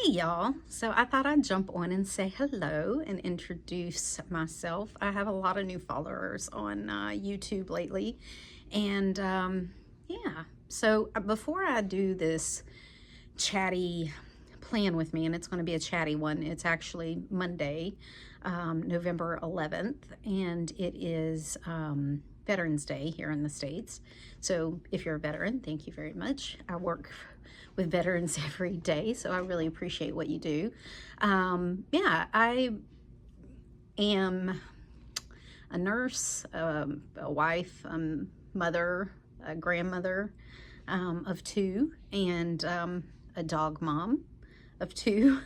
Hey y'all, so I thought I'd jump on and say hello and introduce myself. I have a lot of new followers on YouTube lately, and yeah, so before I do this chatty plan with me, and it's going to be a chatty one, it's actually Monday, November 11th, and it is Veterans Day here in the States. So if you're a veteran, thank you very much. I work with veterans every day, so I really appreciate what you do. Yeah, I am a nurse, a wife, a mother, a grandmother of two, and a dog mom of two.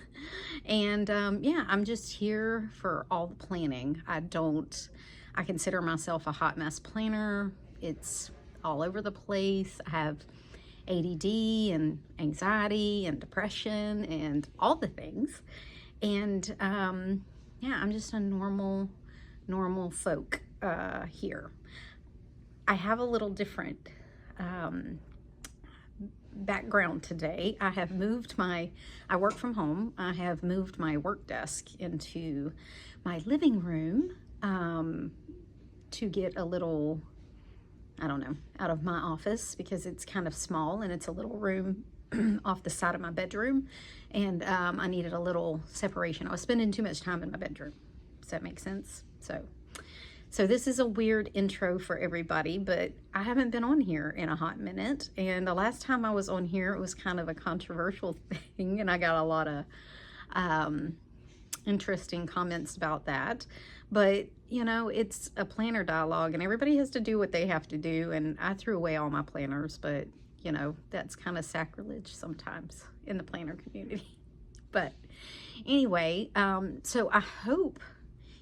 And yeah, I'm just here for all the planning. I consider myself a hot mess planner. It's all over the place. I have ADD and anxiety and depression and all the things. And yeah, I'm just a normal folk here. I have a little different background today. I work from home. I have moved my work desk into my living room to get a little, I don't know, out of my office because it's kind of small and it's a little room off the side of my bedroom, and I needed a little separation. I was spending too much time in my bedroom. Does that make sense? So this is a weird intro for everybody, but I haven't been on here in a hot minute, and the last time I was on here, it was kind of a controversial thing, and I got a lot of interesting comments about that. But you know, it's a planner dialogue and everybody has to do what they have to do, and I threw away all my planners, but you know, that's kind of sacrilege sometimes in the planner community. But anyway, so I hope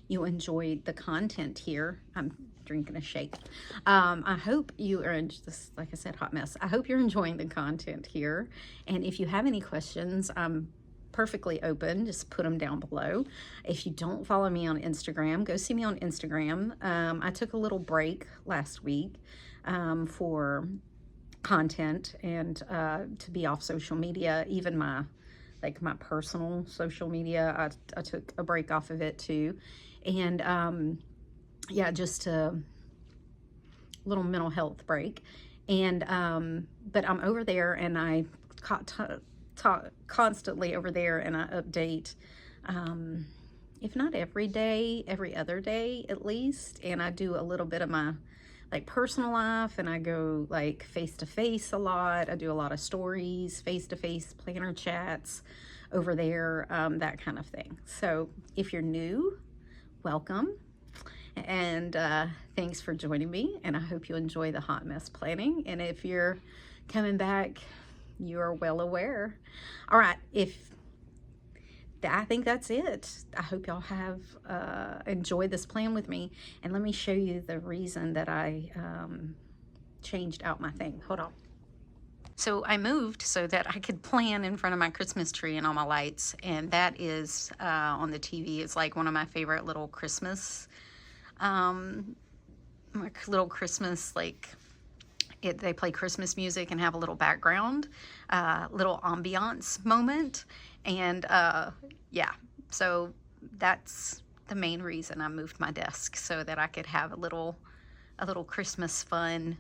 you enjoyed the content here. I'm drinking a shake. I hope you are this, like I said, hot mess. I hope you're enjoying the content here, and if you have any questions, I'm perfectly open. Just put them down below. If you don't follow me on Instagram, go see me on Instagram. I took a little break last week for content and to be off social media, even my personal social media. I took a break off of it too, and yeah, just a little mental health break. And but I'm over there, and I talk constantly over there, and I update if not every day, every other day at least. And I do a little bit of my personal life, and I go face to face a lot. I do a lot of stories, face to face planner chats over there, that kind of thing. So if you're new, welcome, and thanks for joining me, and I hope you enjoy the hot mess planning. And if you're coming back, you are well aware. All right, I think that's it. I hope y'all have enjoyed this plan with me, and let me show you the reason that I changed out my thing. Hold on. So I moved so that I could plan in front of my Christmas tree and all my lights, and that is on the TV. It's like one of my favorite little Christmas they play Christmas music and have a little background, little ambiance moment. And yeah, so that's the main reason I moved my desk, so that I could have a little Christmas fun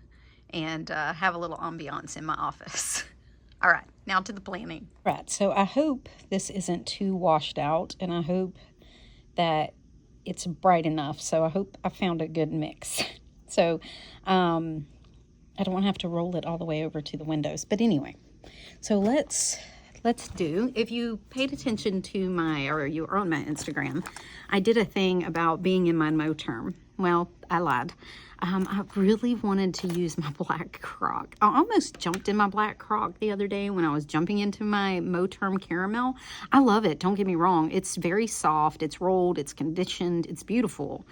and have a little ambiance in my office. All right, now to the planning. Right, so I hope this isn't too washed out, and I hope that it's bright enough. So I hope I found a good mix. So I don't want to have to roll it all the way over to the windows. But anyway, so let's do, if you paid attention to or you were on my Instagram, I did a thing about being in my Moterm. Well, I lied. I really wanted to use my black croc. I almost jumped in my black croc the other day when I was jumping into my Moterm caramel. I love it. Don't get me wrong. It's very soft. It's rolled. It's conditioned. It's beautiful.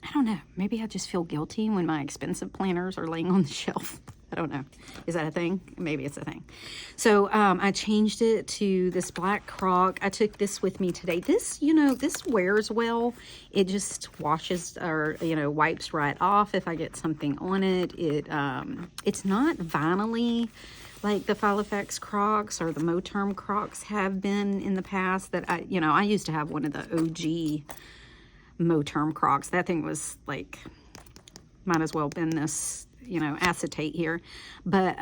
I don't know. Maybe I just feel guilty when my expensive planners are laying on the shelf. I don't know. Is that a thing? Maybe it's a thing. So I changed it to this black croc. I took this with me today. This, you know, this wears well. It just washes or, you know, wipes right off if I get something on it. It's not vinyl-y, like the Halifax Crocs or the Moterm Crocs have been in the past. That I used to have one of the OG Moterm Crocs. That thing was like, might as well been this, acetate here. But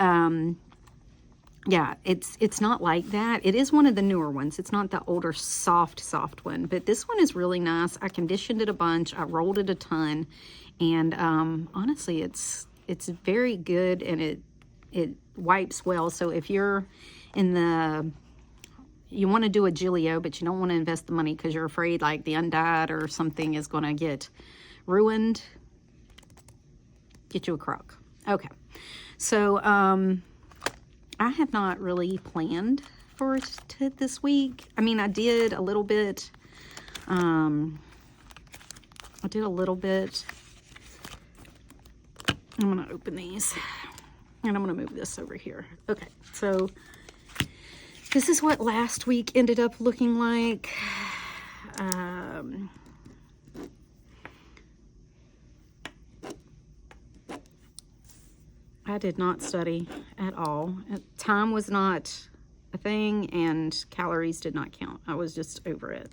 yeah, it's not like that. It is one of the newer ones. It's not the older soft one, but this one is really nice. I conditioned it a bunch. I rolled it a ton, and honestly, it's very good, and it wipes well. So if you're you want to do a Gilio, but you don't want to invest the money because you're afraid like the undyed or something is going to get ruined, get you a Croc. Okay, so I have not really planned for it this week. I mean, I did a little bit. I'm going to open these, and I'm going to move this over here. Okay, so this is what last week ended up looking like. I did not study at all. Time was not a thing, and calories did not count. I was just over it.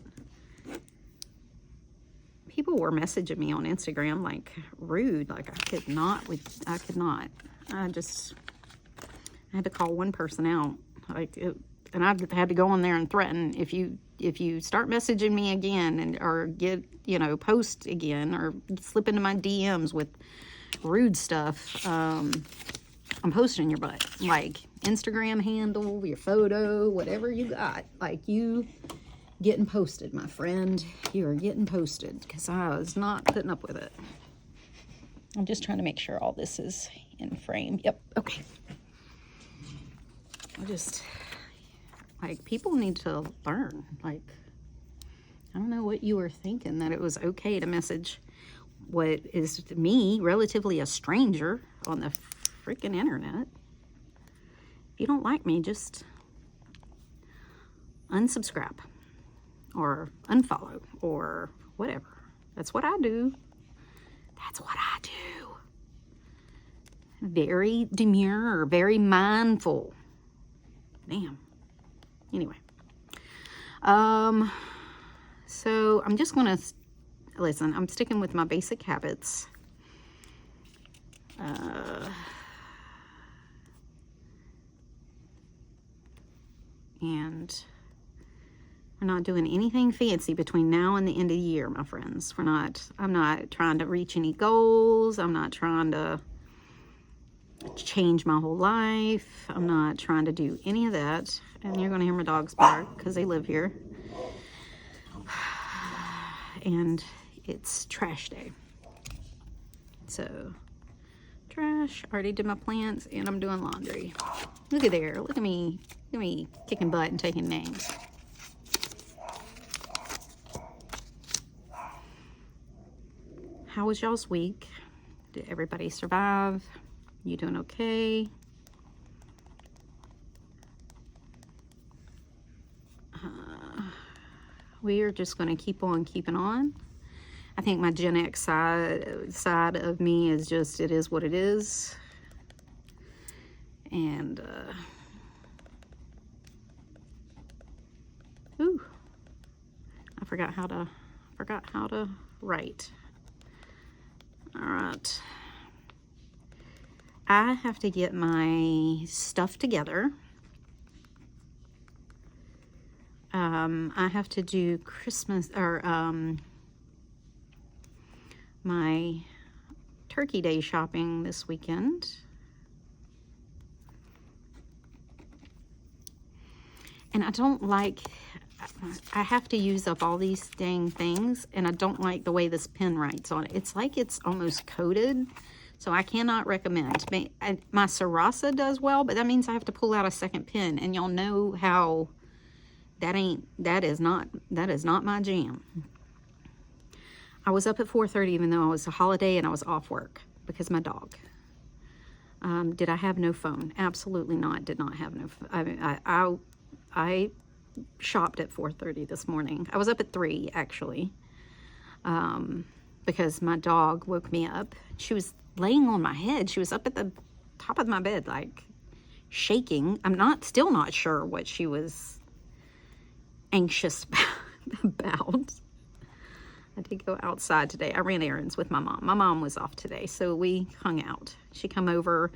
People were messaging me on Instagram like rude, like I could not. I had to call one person out, and I had to go on there and threaten, if you start messaging me again or get, post again or slip into my DMs with rude stuff, I'm posting your butt. Like Instagram handle, your photo, whatever you got, like you getting posted, my friend. You are getting posted, because I was not putting up with it. I'm just trying to make sure all this is in frame. Yep, okay. People need to learn. Like, I don't know what you were thinking, that it was okay to message what is, to me, relatively a stranger on the freaking internet. If you don't like me, just unsubscribe or unfollow or whatever. That's what I do. That's what I do. Very demure, very mindful. Damn. Anyway. So I'm just going to, listen, I'm sticking with my basic habits. And we're not doing anything fancy between now and the end of the year, my friends. I'm not trying to reach any goals. I'm not trying to change my whole life. I'm not trying to do any of that. And you're going to hear my dogs bark because they live here. And it's trash day. So, trash. Already did my plants, and I'm doing laundry. Look at there. Look at me. Look at me kicking butt and taking names. How was y'all's week? Did everybody survive? You doing okay? We are just going to keep on keeping on. I think my Gen X side of me is just, it is what it is. And, I forgot how to write. All right. I have to get my stuff together. I have to do Christmas, or my Turkey Day shopping this weekend. And I don't like, I have to use up all these dang things, and I don't like the way this pen writes on it. It's like it's almost coated, so I cannot recommend. My Sarasa does well, but that means I have to pull out a second pen, and y'all know how that is not my jam. I was up at 4:30 even though it was a holiday and I was off work because my dog. Did I have no phone? Absolutely not. Did not have no phone. I shopped at 4:30 this morning. I was up at 3 actually, because my dog woke me up. She was laying on my head. She was up at the top of my bed, like shaking. I'm still not sure what she was anxious about. I did go outside today. I ran errands with my mom. My mom was off today, so we hung out. She come over.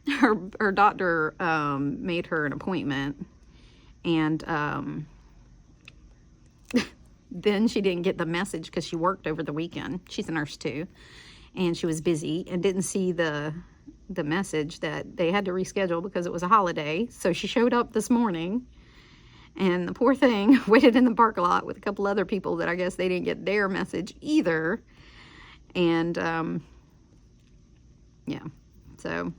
Her doctor made her an appointment, and then she didn't get the message because she worked over the weekend. She's a nurse too, and she was busy and didn't see the message that they had to reschedule because it was a holiday. So she showed up this morning, and the poor thing waited in the parking lot with a couple other people that I guess they didn't get their message either. And yeah, so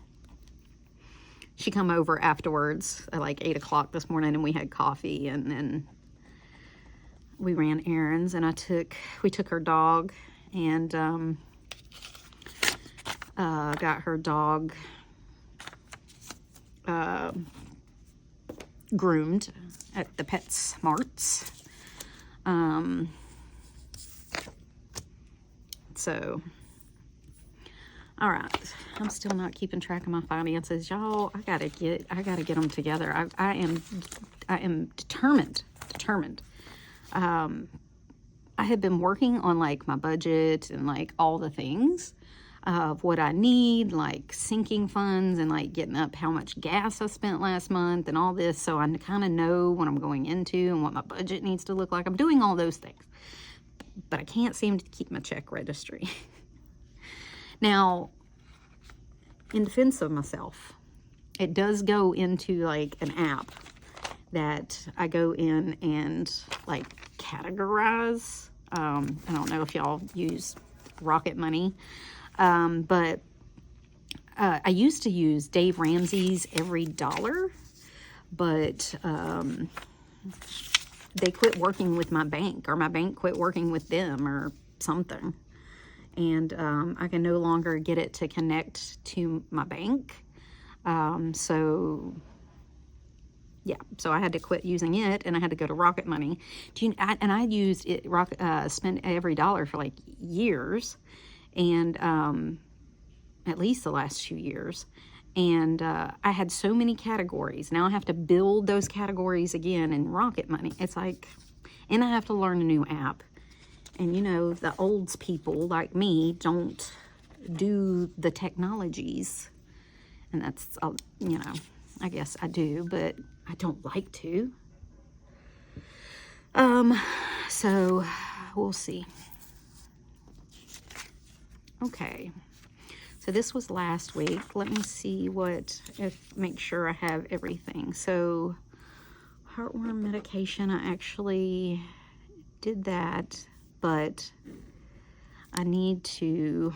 she come over afterwards at like 8 o'clock this morning, and we had coffee, and then we ran errands, and we took her dog, and got her dog groomed at the Pet Smarts. So, all right, I'm still not keeping track of my finances, y'all. I gotta get them together. I am determined. I have been working on like my budget and like all the things of what I need, like sinking funds and like getting up how much gas I spent last month and all this, so I kind of know what I'm going into and what my budget needs to look like. I'm doing all those things, but I can't seem to keep my check registry. Now, in defense of myself, it does go into like an app that I go in and like categorize. I don't know if y'all use Rocket Money, but I used to use Dave Ramsey's Every Dollar, but they quit working with my bank, or my bank quit working with them or something. And I can no longer get it to connect to my bank. So yeah, so I had to quit using it, and I had to go to Rocket Money. And I used it, spent Every Dollar for like years, and at least the last 2 years. And I had so many categories. Now I have to build those categories again in Rocket Money. It's like, and I have to learn a new app. And you know, the olds people like me don't do the technologies. And that's, you know, I guess I do, but I don't like to. So we'll see. Okay. So this was last week. Let me see make sure I have everything. So heartworm medication, I actually did that, but I need to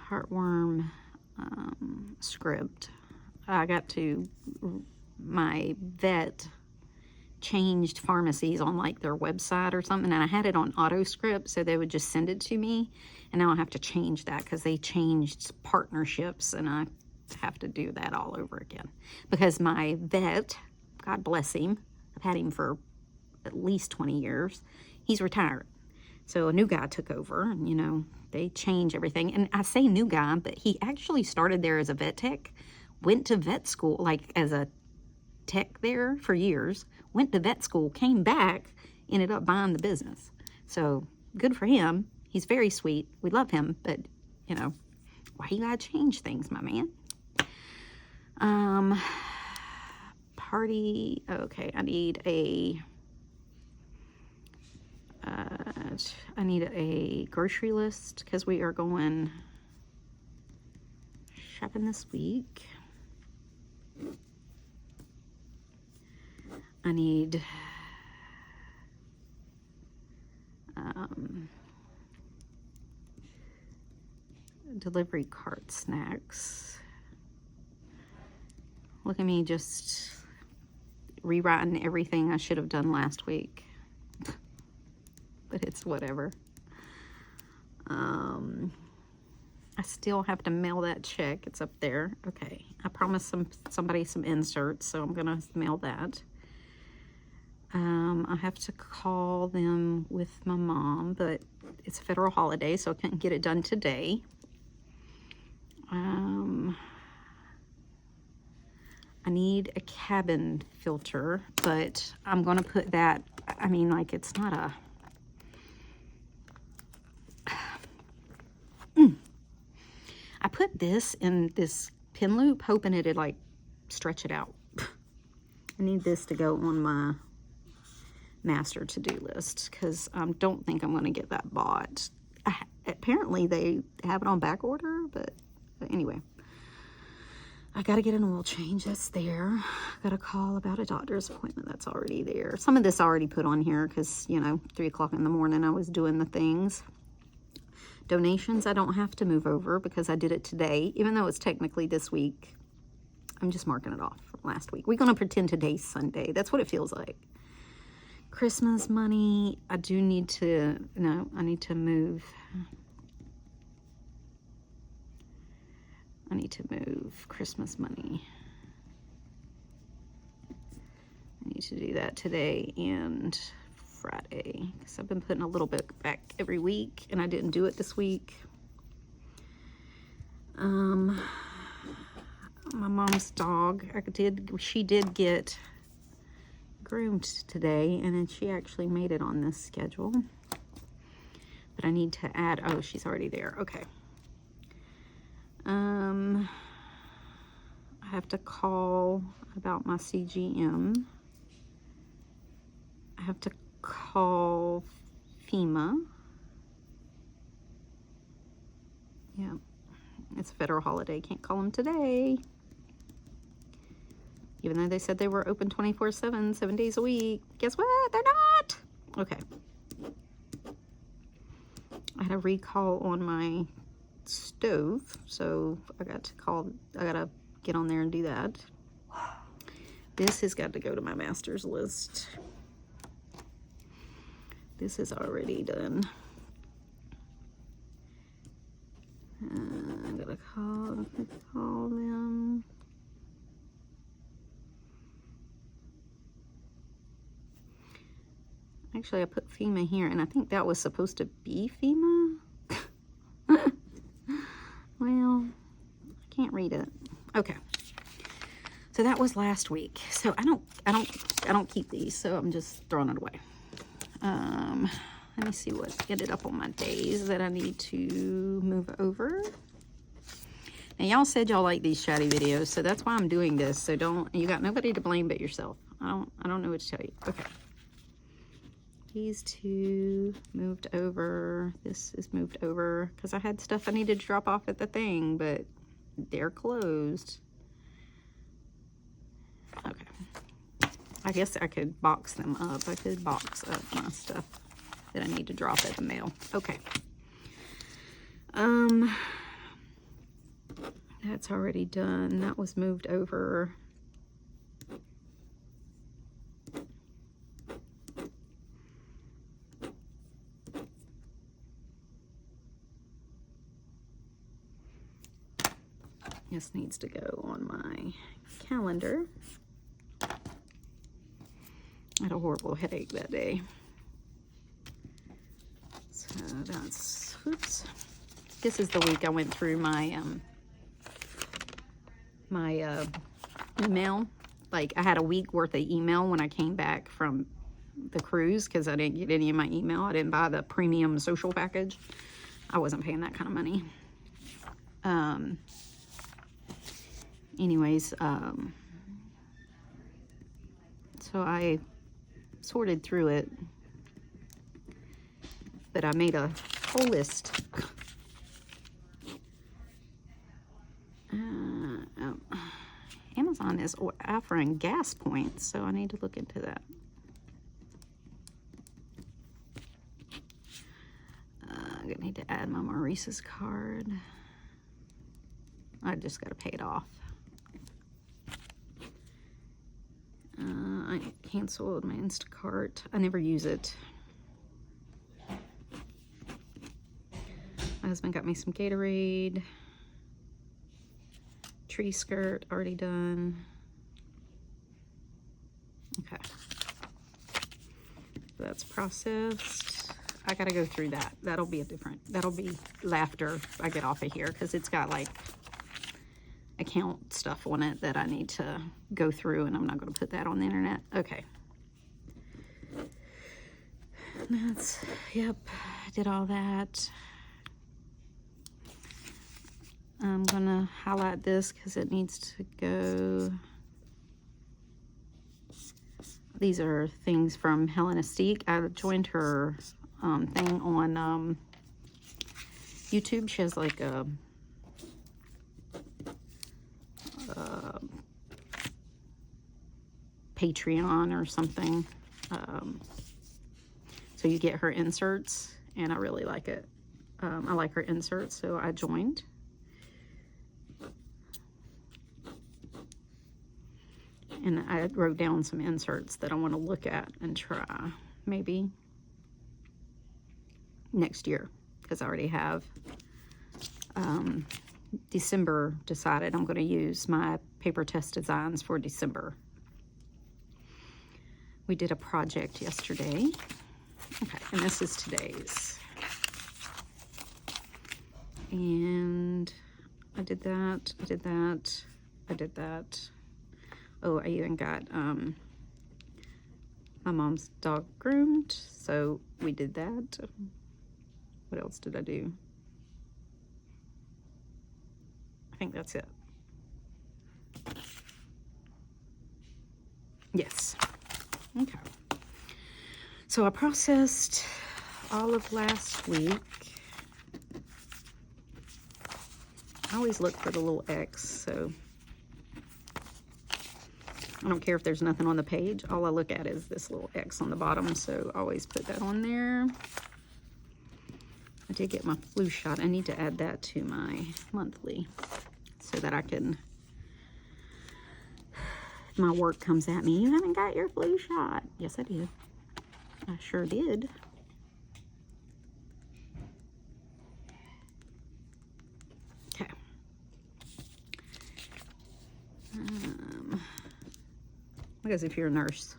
heartworm script. My vet changed pharmacies on like their website or something, and I had it on auto script, so they would just send it to me, and now I have to change that because they changed partnerships, and I have to do that all over again because my vet, God bless him, I've had him for at least 20 years, he's retired. So a new guy took over, and you know, they change everything. And I say new guy, but he actually started there as a vet tech, went to vet school, like as a tech there for years, went to vet school, came back, ended up buying the business. So good for him. He's very sweet. We love him, but you know, why you gotta change things, my man? Party, okay, I need a grocery list because we are going shopping this week. I need delivery cart snacks. Look at me just rewriting everything I should have done last week. But it's whatever. I still have to mail that check. It's up there. Okay. I promised somebody some inserts, so I'm gonna mail that. I have to call them with my mom, but it's a federal holiday, so I couldn't get it done today. I need a cabin filter, but I'm going to put that, I mean, like, it's not a... I put this in this pin loop, hoping it'd, like, stretch it out. I need this to go on my master to-do list, because I don't think I'm going to get that bought. Apparently, they have it on back order, but anyway. I got to get an oil change. That's there. I got to call about a doctor's appointment. That's already there. Some of this I already put on here because, you know, 3 o'clock in the morning I was doing the things. Donations I don't have to move over because I did it today. Even though it's technically this week, I'm just marking it off from last week. We're going to pretend today's Sunday. That's what it feels like. Christmas money, I do need to, no, I need to move. I need to move Christmas money. I need to do that today and Friday, because I've been putting a little bit back every week, and I didn't do it this week. My mom's dog, she did get groomed today, and then she actually made it on this schedule. But I need to add, oh, she's already there. Okay. I have to call about my CGM. I have to call FEMA. Yeah, it's a federal holiday. Can't call them today. Even though they said they were open 24/7, 7 days a week. Guess what? They're not. Okay. I had a recall on my stove, so I got to get on there and do that. This has got to go to my master's list. This is already done. I'm gonna call them. Actually, I put FEMA here, and I think that was supposed to be FEMA. Well, I can't read it. Okay. So that was last week. So I don't keep these, so I'm just throwing it away. Let me see what ended up on my days that I need to move over. Now, y'all said y'all like these chatty videos, so that's why I'm doing this. So you got nobody to blame but yourself. I don't know what to tell you. Okay. These two moved over. This is moved over because I had stuff I needed to drop off at the thing, but they're closed. Okay. I guess I could box them up. I could box up my stuff that I need to drop at the mail. Okay. That's already done. That was moved over. This needs to go on my calendar. I had a horrible headache that day. So that's, oops. This is the week I went through my email. Like, I had a week worth of email when I came back from the cruise because I didn't get any of my email. I didn't buy the premium social package. I wasn't paying that kind of money. Anyways, so I sorted through it, but I made a whole list. Amazon is offering gas points, so I need to look into that. I'm gonna need to add my Maurice's card. I just gotta pay it off. I canceled my Instacart. I never use it. My husband got me some Gatorade. Tree skirt, already done. Okay. So that's processed. I gotta go through that. That'll be laughter I get off of here because it's got like account stuff on it that I need to go through, and I'm not going to put that on the internet. Okay. That's, yep, I did all that. I'm going to highlight this because it needs to go. These are things from Hellenistique. I joined her thing on YouTube. She has like a Patreon or something. So you get her inserts, and I really like it. I like her inserts, so I joined. And I wrote down some inserts that I want to look at and try maybe next year, because I already have December decided. I'm going to use my paper test designs for December. We did a project yesterday. Okay, and this is today's. And I did that, I did that, I did that. Oh, I even got my mom's dog groomed, so we did that. What else did I do? I think that's it. Yes. Okay. So I processed all of last week. I always look for the little X, so I don't care if there's nothing on the page. All I look at is this little X on the bottom, so I always put that on there. I did get my flu shot. I need to add that to my monthly so that I can, if my work comes at me, you haven't got your flu shot. Yes, I did. I sure did. Okay. Because if you're a nurse,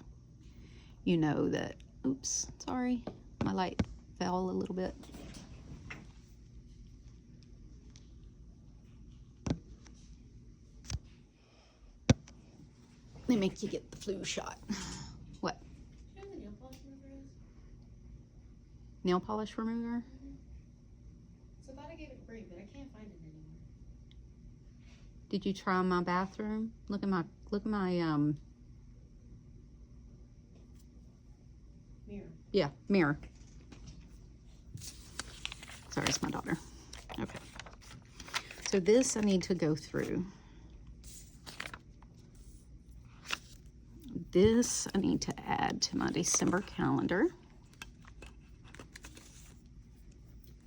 you know that, oops, sorry, my light fell a little bit. They make you get the flu shot. What? Do you know what the nail polish remover is? Nail polish remover? Mm-hmm. So I thought I gave it free, but I can't find it anymore. Did you try my bathroom? Look at my Mirror. yeah, mirror. Sorry, it's my daughter. Okay. So this I need to go through. This I need to add to my December calendar,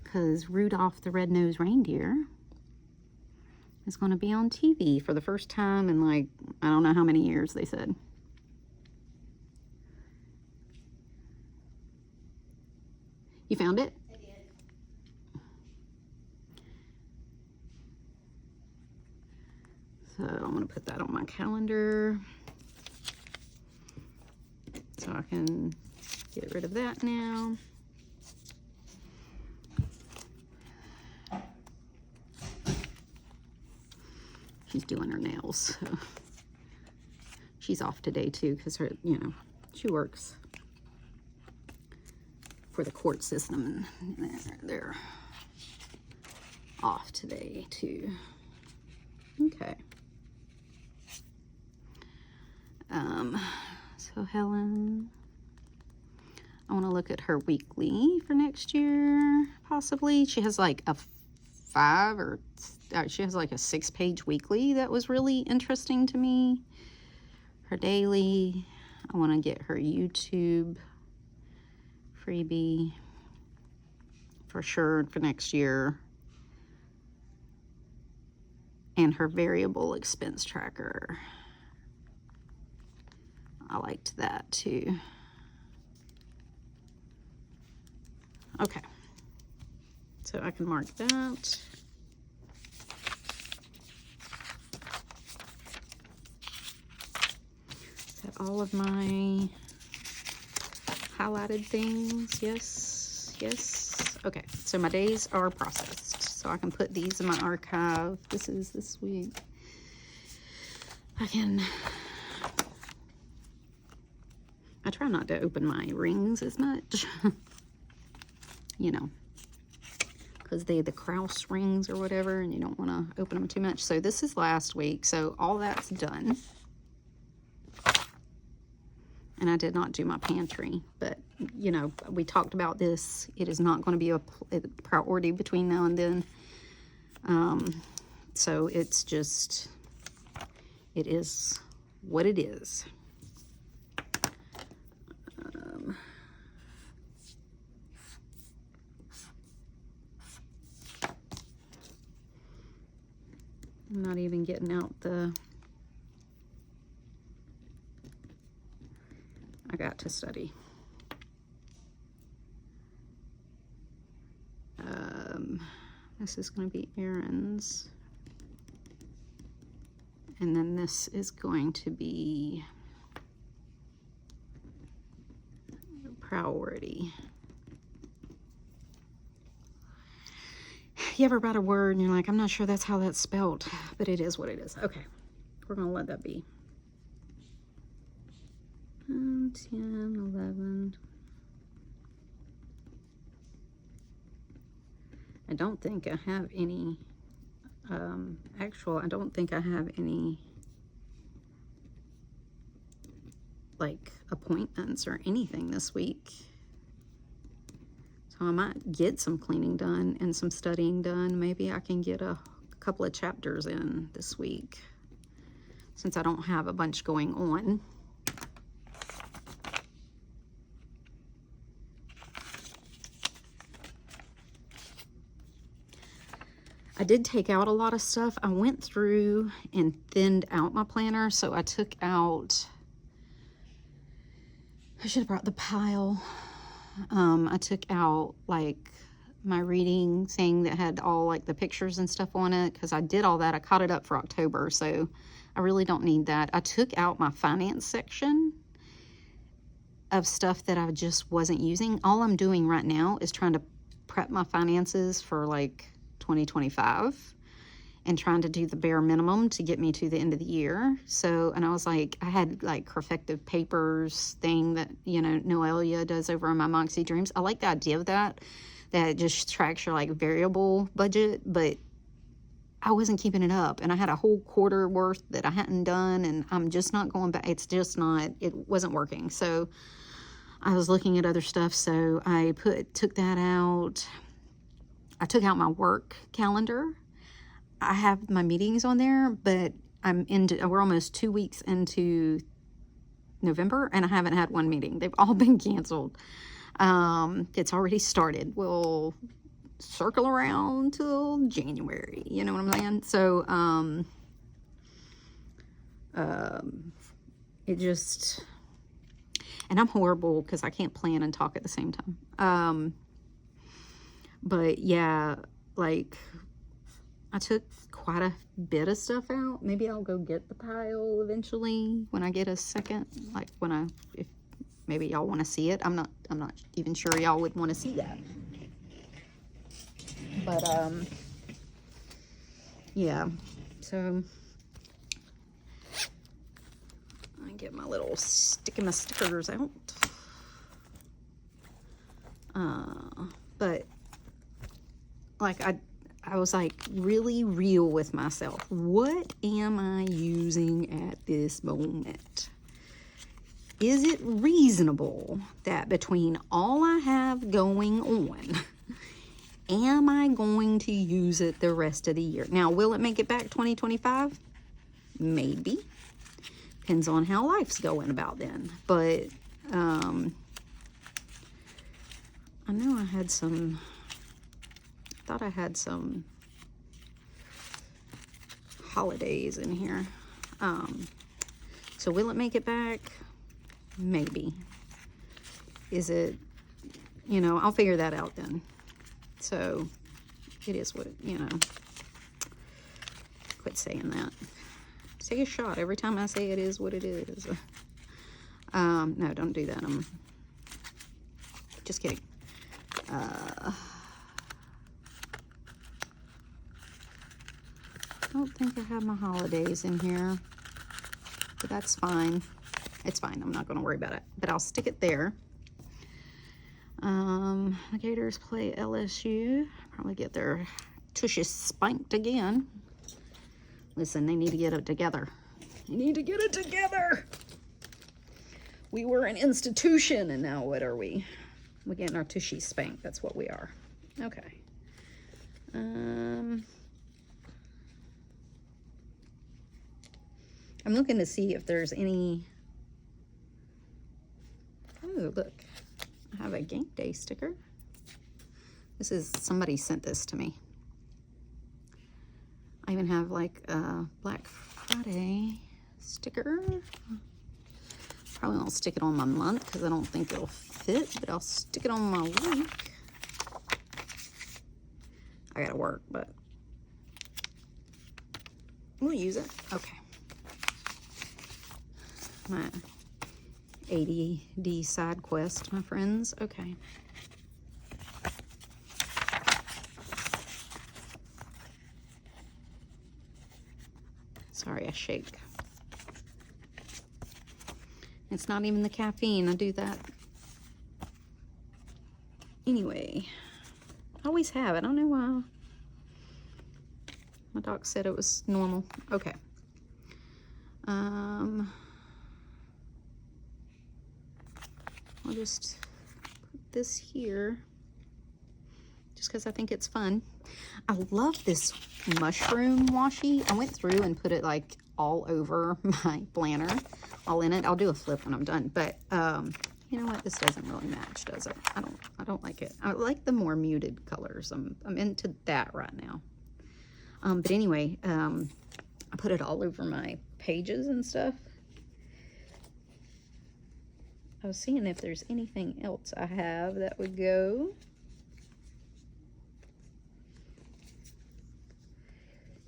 because Rudolph the Red-Nosed Reindeer is going to be on TV for the first time in, like, I don't know how many years, they said. You found it? I did. So I'm going to put that on my calendar so I can get rid of that now. She's doing her nails, so she's off today too, because her, you know, she works for the court system, and they're off today too. Okay. So Helen, I want to look at her weekly for next year, possibly. She has like a she has like a 6-page weekly that was really interesting to me. Her daily, I want to get her YouTube freebie for sure for next year. And her variable expense tracker. I liked that too. Okay. So I can mark that. Is that all of my highlighted things? Yes, yes. Okay, so my days are processed. So I can put these in my archive. This is this week. I try not to open my rings as much, you know, because they're the Krause rings or whatever, and you don't want to open them too much. So this is last week, so all that's done. And I did not do my pantry, but, you know, we talked about this. It is not going to be a priority between now and then. So it's just, it is what it is. I'm not even getting out I got to study. This is going to be Errands. And then this is going to be Priority. You ever write a word and you're like, I'm not sure that's how that's spelled, but it is what it is. Okay, we're going to let that be. 10, 11. I don't think I have any, I don't think I have any, like, appointments or anything this week. So I might get some cleaning done and some studying done. Maybe I can get a couple of chapters in this week, since I don't have a bunch going on. I did take out a lot of stuff. I went through and thinned out my planner. So I took out, I should have brought the pile. I took out like my reading thing that had all like the pictures and stuff on it, because I did all that. I caught it up for October, so I really don't need that. I took out my finance section of stuff that I just wasn't using. All I'm doing right now is trying to prep my finances for like 2025 and trying to do the bare minimum to get me to the end of the year. So, and I was like, I had like Perfective Papers thing that, you know, Noelia does over on my Moxie Dreams. I like the idea of that just tracks your like variable budget, but I wasn't keeping it up, and I had a whole quarter worth that I hadn't done, and I'm just not going back. It's just not, it wasn't working. So I was looking at other stuff. So I took that out. I took out my work calendar. I have my meetings on there, but we're almost 2 weeks into November, and I haven't had one meeting. They've all been canceled. It's already started. We'll circle around till January, you know what I'm saying? So, it just, and I'm horrible because I can't plan and talk at the same time. But yeah, like, I took quite a bit of stuff out. Maybe I'll go get the pile eventually when I get a second, like if maybe y'all want to see it. I'm not even sure y'all would want to see that. But yeah, so I get my little sticking my stickers out. But like I was like really real with myself. What am I using at this moment? Is it reasonable that between all I have going on, am I going to use it the rest of the year? Now, will it make it back 2025? Maybe. Depends on how life's going about then. But I know I thought I had some holidays in here. So will it make it back? Maybe. Is it, you know, I'll figure that out then. So it is what, you know, quit saying that. Take a shot every time I say it is what it is. No, don't do that. I'm just kidding. I don't think I have my holidays in here. but that's fine. It's fine. I'm not going to worry about it, but I'll stick it there. The Gators play LSU. Probably get their tushes spanked again. Listen, they need to get it together. They need to get it together. We were an institution, and now what are we? We're getting our tushies spanked. That's what we are. Okay. I'm looking to see if there's any. Oh, look. I have a game day sticker. This is, somebody sent this to me. I even have like a Black Friday sticker. Probably won't stick it on my month because I don't think it'll fit, but I'll stick it on my week. I gotta work, but we'll use it. Okay. My ADD side quest, my friends. Okay. Sorry, I shake. It's not even the caffeine. I do that. Anyway, I always have. I don't know why. My doc said it was normal. Okay. I'll just put this here just because I think it's fun. I love this mushroom washi. I went through and put it like all over my planner, all in it. I'll do a flip when I'm done, but you know what? This doesn't really match, does it? I don't like it. I like the more muted colors. I'm into that right now. But anyway, I put it all over my pages and stuff. I was seeing if there's anything else I have that would go.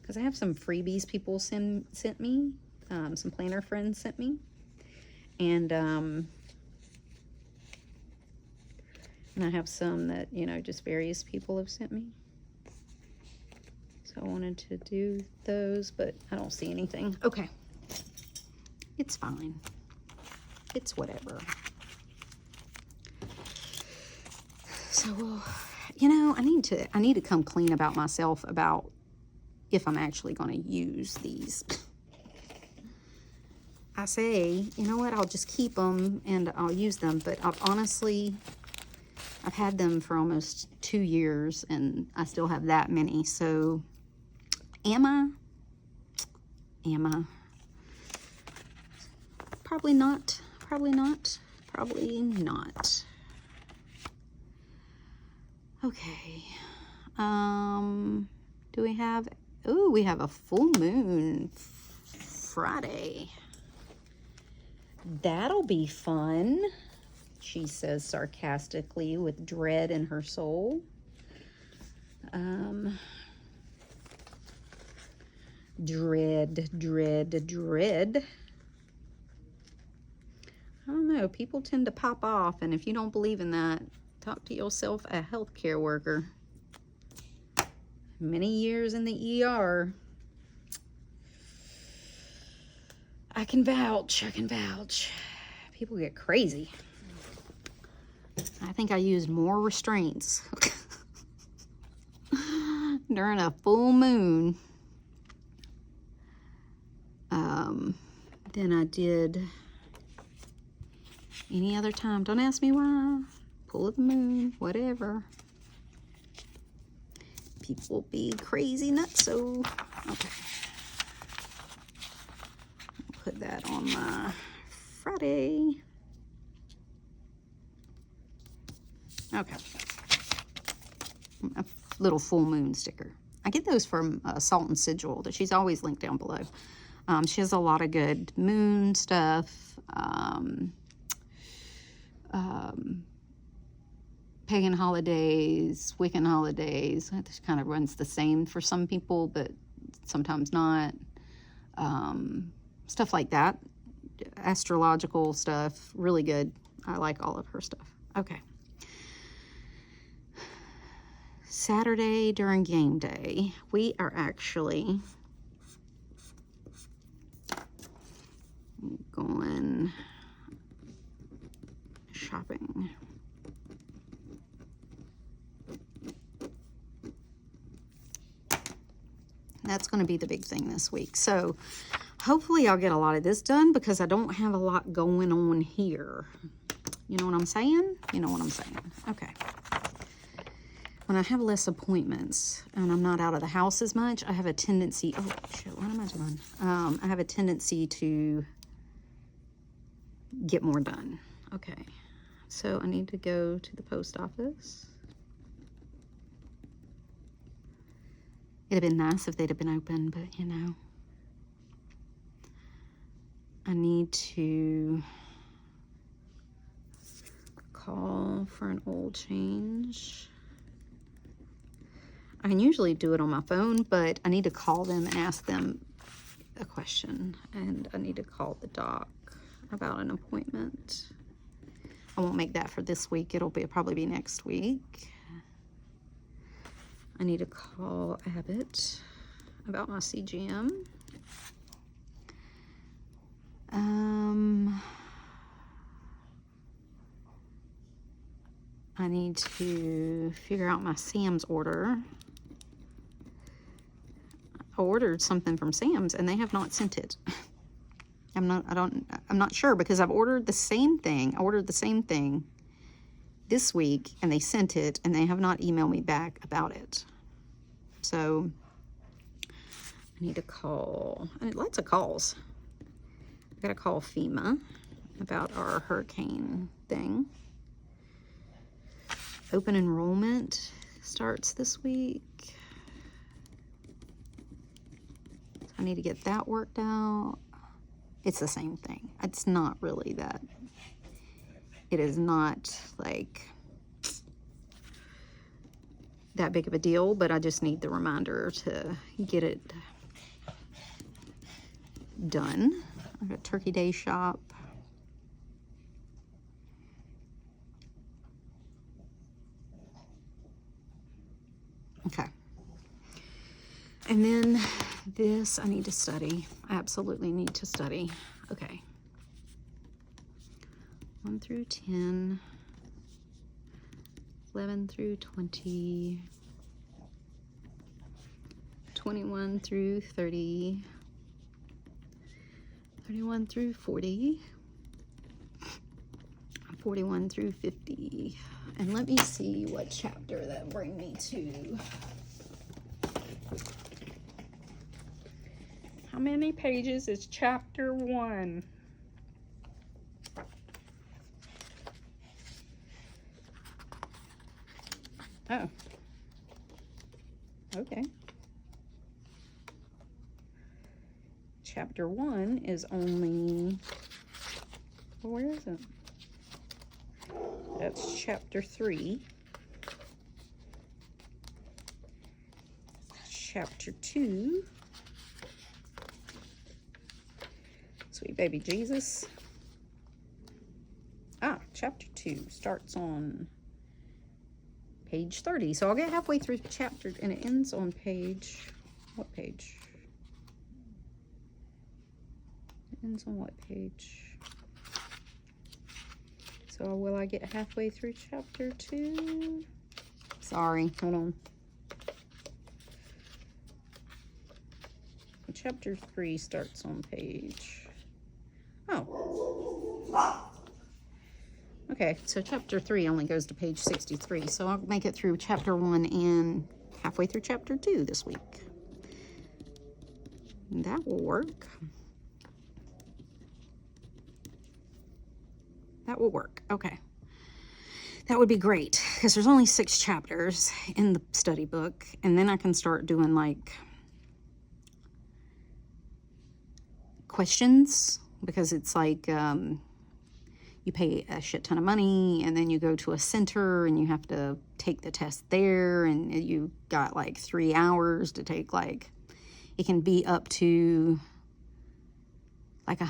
Because I have some freebies people sent me. Some planner friends sent me. And I have some that, you know, just various people have sent me. So I wanted to do those, but I don't see anything. Okay. It's fine. It's whatever. So, you know, I need to come clean about myself about if I'm actually going to use these. I say, you know what, I'll just keep them and I'll use them, but I've had them for almost 2 years and I still have that many. So am I? Probably not. Probably not. Okay. Do we have, oh, we have a full moon Friday. That'll be fun, she says sarcastically with dread in her soul. Dread. I don't know, people tend to pop off, and if you don't believe in that, talk to yourself a healthcare worker. Many years in the ER. I can vouch. People get crazy. I think I used more restraints during a full moon than I did any other time. Don't ask me why. Full of the moon, whatever. People be crazy nuts, so okay. Put that on my Friday. Okay. A little full moon sticker. I get those from Salt and Sigil. That she's always linked down below. She has a lot of good moon stuff. Pagan holidays, Wiccan holidays. It kind of runs the same for some people, but sometimes not. Stuff like that. Astrological stuff. Really good. I like all of her stuff. Okay. Saturday during game day, we are actually shopping. That's going to be the big thing this week. So hopefully I'll get a lot of this done because I don't have a lot going on here. You know what I'm saying? You know what I'm saying. Okay. When I have less appointments and I'm not out of the house as much, I have a tendency, oh shit, what am I doing? I have a tendency to get more done. Okay. So I need to go to the post office. It'd have been nice if they'd have been open, but you know. I need to call for an oil change. I can usually do it on my phone, but I need to call them and ask them a question. And I need to call the doc about an appointment. I won't make that for this week. It'll probably be next week. I need to call Abbott about my CGM. I need to figure out my Sam's order. I ordered something from Sam's and they have not sent it. I'm not sure because I've ordered the same thing. I ordered the same thing this week and they sent it and they have not emailed me back about it. So I need to call, lots of calls. I gotta call FEMA about our hurricane thing. Open enrollment starts this week. I need to get that worked out. It's the same thing. It's not really that. It is not like that big of a deal, but I just need the reminder to get it done. I've got Turkey Day shop. Okay. And then this, I need to study. I absolutely need to study. Okay. 1 through 10. 11 through 20. 21 through 30. 31 through 40. 41 through 50. And let me see what chapter that bring me to. How many pages is chapter 1? Oh. Okay. Chapter 1 is only, well, where is it? That's chapter 3. Chapter 2. Sweet baby Jesus. Ah, chapter 2 starts on page 30. So I'll get halfway through the chapter and it ends on page, what page? It ends on what page? So will I get halfway through chapter 2? Sorry, hold on. Chapter 3 starts on page, oh. Okay, so chapter 3 only goes to page 63. So I'll make it through chapter 1 and halfway through chapter 2 this week. That will work. That will work. Okay. That would be great because there's only 6 chapters in the study book, and then I can start doing like questions, because it's like you pay a shit ton of money and then you go to a center and you have to take the test there, and you got like 3 hours to take, like, it can be up to like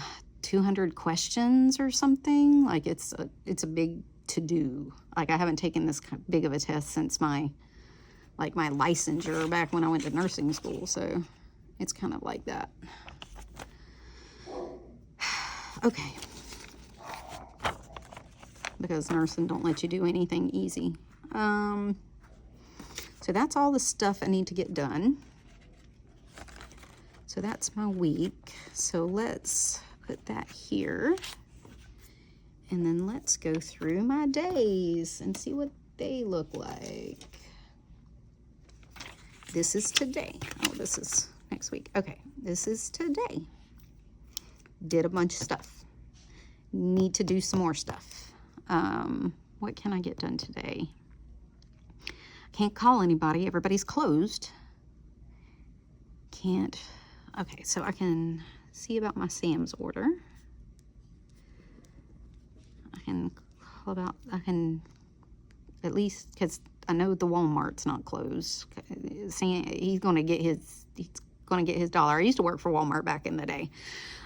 200 questions or something. Like it's a big to do. Like I haven't taken this big of a test since my licensure back when I went to nursing school, so it's kind of like that. Okay. because nursing don't let you do anything easy. So that's all the stuff I need to get done. So that's my week. So let's put that here. And then let's go through my days and see what they look like. This is today. Oh, this is next week. Okay, this is today. Did a bunch of stuff. Need to do some more stuff. What can I get done today? Can't call anybody. Everybody's closed. Can't. Okay, so I can see about my Sam's order. I can at least, because I know the Walmart's not closed. He's gonna get his dollar. I used to work for Walmart back in the day.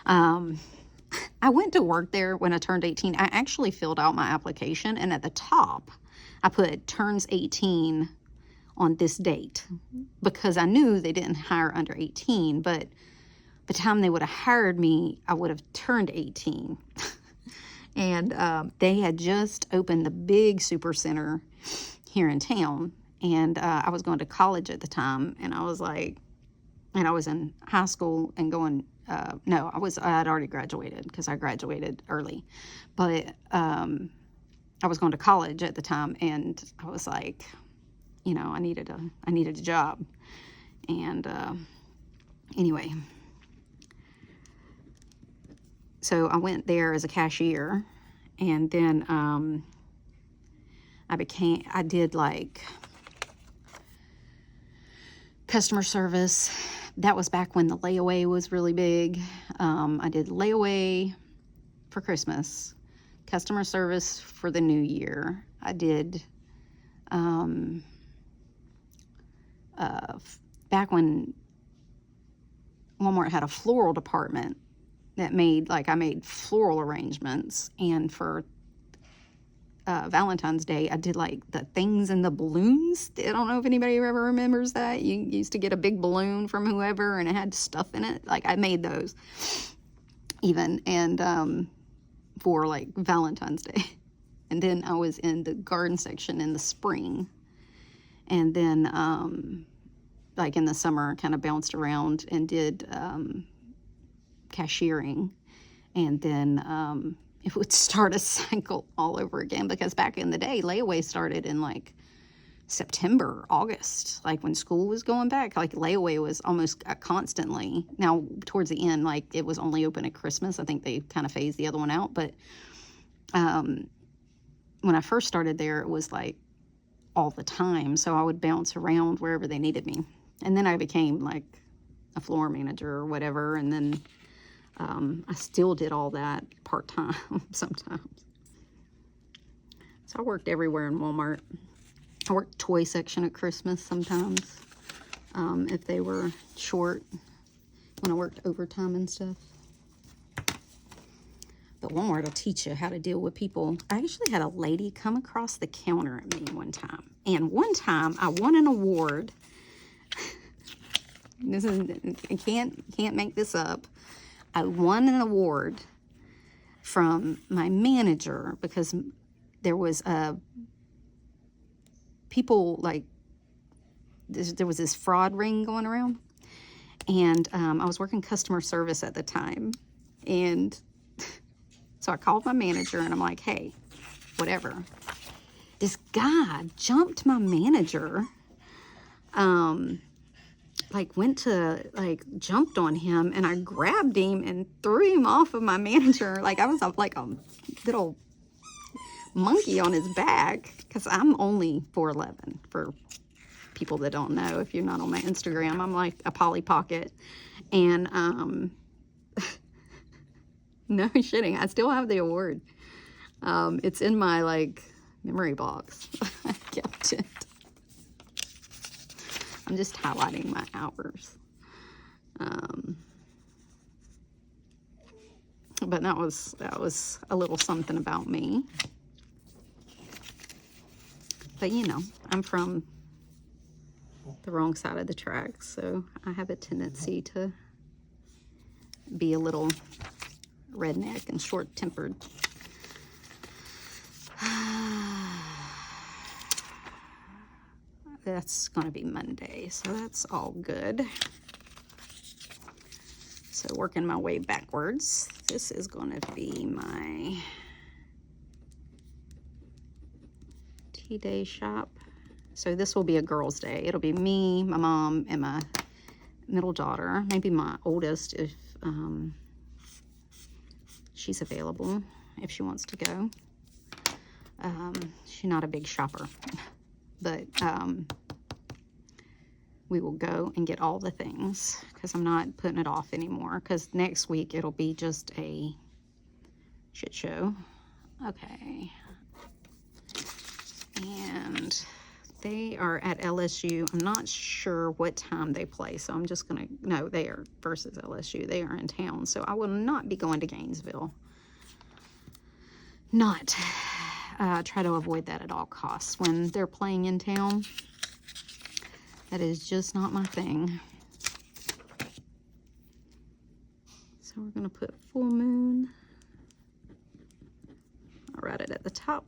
I went to work there when I turned 18. I actually filled out my application, and at the top I put turns 18 on this date, because I knew they didn't hire under 18, but the time they would have hired me, I would have turned 18. And they had just opened the big super center here in town, and I was going to college at the time, and I was like, and I was in high school and going, no, I had already graduated, because I graduated early, but I was going to college at the time, and I was like, you know, I needed a job. And anyway, so I went there as a cashier, and then I did like customer service. That was back when the layaway was really big. I did layaway for Christmas, customer service for the New Year. I did back when Walmart had a floral department that I made floral arrangements, and for Valentine's Day, I did like the things in the balloons. I don't know if anybody ever remembers that. You used to get a big balloon from whoever, and it had stuff in it. Like, I made those even, and for like Valentine's Day. And then I was in the garden section in the spring, and then like in the summer, kind of bounced around and did cashiering, and then it would start a cycle all over again, because back in the day, layaway started in like September, August, like when school was going back. Like, layaway was almost constantly. Now, towards the end, like, it was only open at Christmas. I think they kind of phased the other one out, but when I first started there, it was like all the time, so I would bounce around wherever they needed me. And then I became like a floor manager or whatever, and then I still did all that part-time sometimes. So I worked everywhere in Walmart. I worked toy section at Christmas sometimes, if they were short, when I worked overtime and stuff. But Walmart will teach you how to deal with people. I actually had a lady come across the counter at me one time. And one time I won an award. I can't make this up. I won an award from my manager, because there was people, like, there was this fraud ring going around, and I was working customer service at the time, and so I called my manager, and I'm like, hey, whatever. This guy jumped my manager, jumped on him, and I grabbed him and threw him off of my manager. Like, I was like a little monkey on his back, because I'm only 4'11", for people that don't know. If you're not on my Instagram, I'm like a Polly Pocket. And no shitting, I still have the award. It's in my like memory box. I kept it. I'm just highlighting my hours. But that was a little something about me. But you know, I'm from the wrong side of the tracks, so I have a tendency to be a little redneck and short-tempered. that's going to be Monday, so that's all good. So working my way backwards, this is going to be my tea day shop. So this will be a girls' day. It'll be me, my mom, and my middle daughter, maybe my oldest if she's available, if she wants to go. She's not a big shopper, but we will go and get all the things because I'm not putting it off anymore, because next week it'll be just a shit show. Okay. And they are at LSU. I'm not sure what time they play, so I'm just gonna, no, they are versus LSU. They are in town, so I will not be going to Gainesville. Not. Try to avoid that at all costs when they're playing in town. That is just not my thing. So we're gonna put full moon. I'll write it at the top.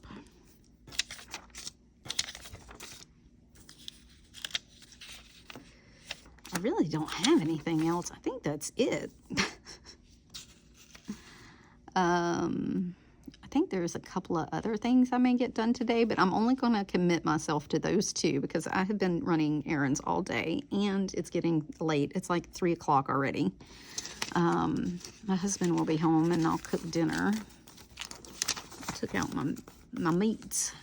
I really don't have anything else. I think that's it. I think there's a couple of other things I may get done today, but I'm only going to commit myself to those two because I have been running errands all day and it's getting late. It's like 3 o'clock already. My husband will be home and I'll cook dinner. I took out my meats.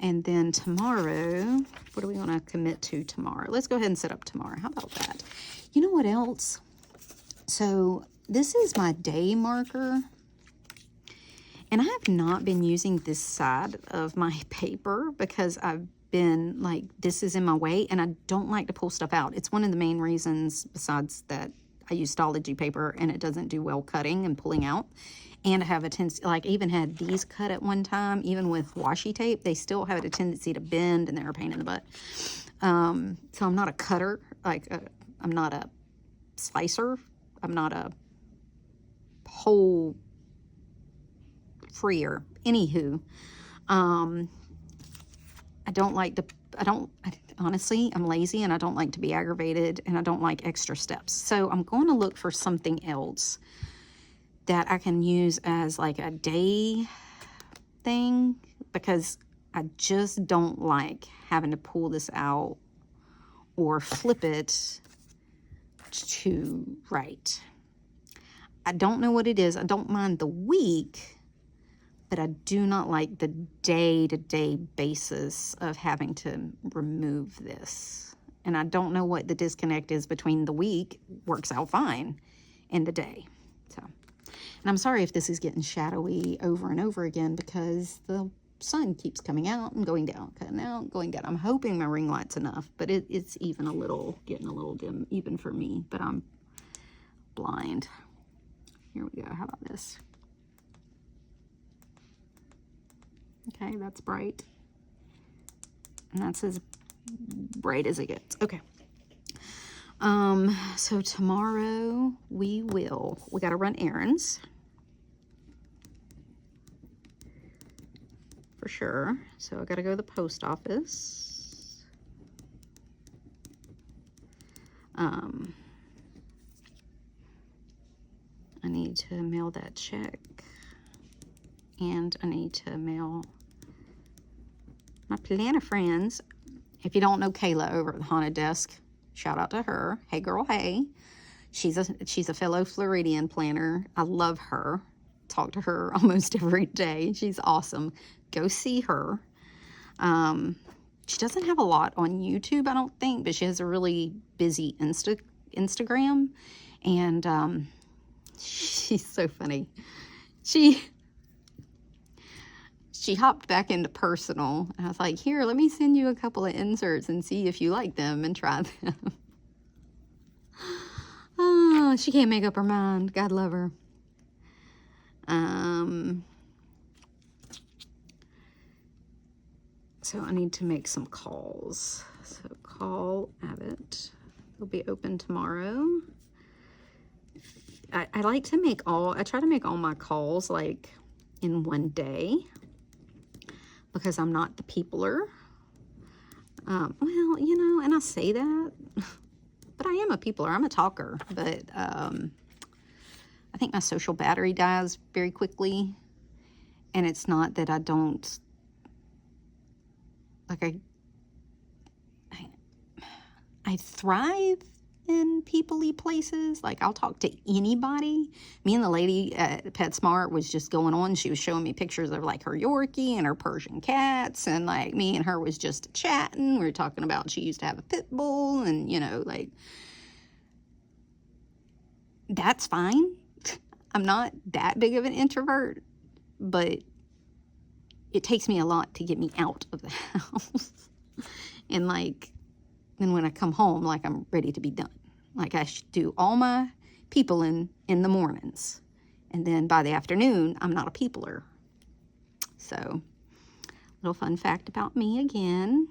And then tomorrow, what are we going to commit to tomorrow? Let's go ahead and set up tomorrow. How about that? You know what else? So this is my day marker. And I have not been using this side of my paper because I've been like, this is in my way and I don't like to pull stuff out. It's one of the main reasons, besides that I use Stalogy paper and it doesn't do well cutting and pulling out. And I have a tendency, like I even had these cut at one time, even with washi tape, they still have a tendency to bend and they're a pain in the butt. So I'm not a cutter, I'm not a slicer, I'm not a whole freer. Anywho, I don't like to, honestly, I'm lazy and I don't like to be aggravated and I don't like extra steps. So I'm going to look for something else that I can use as like a day thing, because I just don't like having to pull this out or flip it to write. I don't know what it is. I don't mind the week, but I do not like the day-to-day basis of having to remove this. And I don't know what the disconnect is between the week, works out fine, and the day. So, and I'm sorry if this is getting shadowy over and over again because the sun keeps coming out and going down, cutting out, going down. I'm hoping my ring light's enough, but it's even getting a little dim, even for me, but I'm blind. Here we go. How about this? Okay, that's bright. And that's as bright as it gets. Okay. So tomorrow we got to run errands. For sure. So I got to go to the post office. I need to mail that check. And I need to mail my planner friends. If you don't know Kayla over at the Haunted Desk, shout out to her. Hey girl, hey. She's a fellow Floridian planner. I love her. Talk to her almost every day. She's awesome. Go see her. She doesn't have a lot on YouTube, I don't think, but she has a really busy Instagram. And she's so funny. She hopped back into personal. And I was like, here, let me send you a couple of inserts and see if you like them and try them. Oh, she can't make up her mind. God love her. So I need to make some calls. So call Abbott. They'll be open tomorrow. I like to I try to make all my calls like in one day, because I'm not the peopler. Well, you know, and I say that, but I am a peopler. I'm a talker, but I think my social battery dies very quickly. And it's not that I don't, like, I thrive in people-y places. Like, I'll talk to anybody. Me and the lady at PetSmart was just going on. She was showing me pictures of, like, her Yorkie and her Persian cats. And, like, me and her was just chatting. We were talking about she used to have a pit bull. And, you know, like, that's fine. I'm not that big of an introvert. But it takes me a lot to get me out of the house. And, like, then when I come home, like, I'm ready to be done. Like, I should do all my peopling in the mornings. And then by the afternoon, I'm not a peopler. So, little fun fact about me again.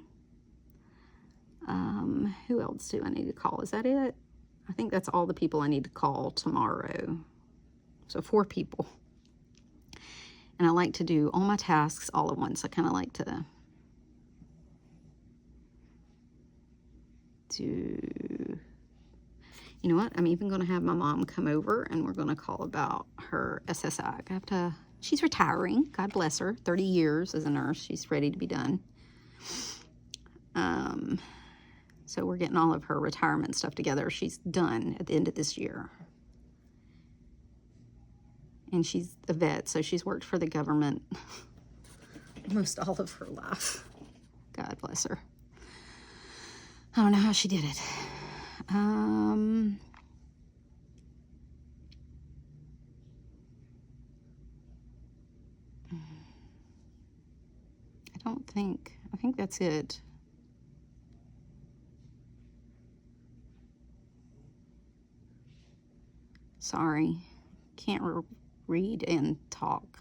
Who else do I need to call? Is that it? I think that's all the people I need to call tomorrow. So 4 people. And I like to do all my tasks all at once. I kind of like to do, you know what? I'm even going to have my mom come over and we're going to call about her SSI. I have to, she's retiring. God bless her. 30 years as a nurse. She's ready to be done. So we're getting all of her retirement stuff together. She's done at the end of this year. And she's a vet, so she's worked for the government most all of her life. God bless her. I don't know how she did it. I think that's it. Sorry, can't read and talk.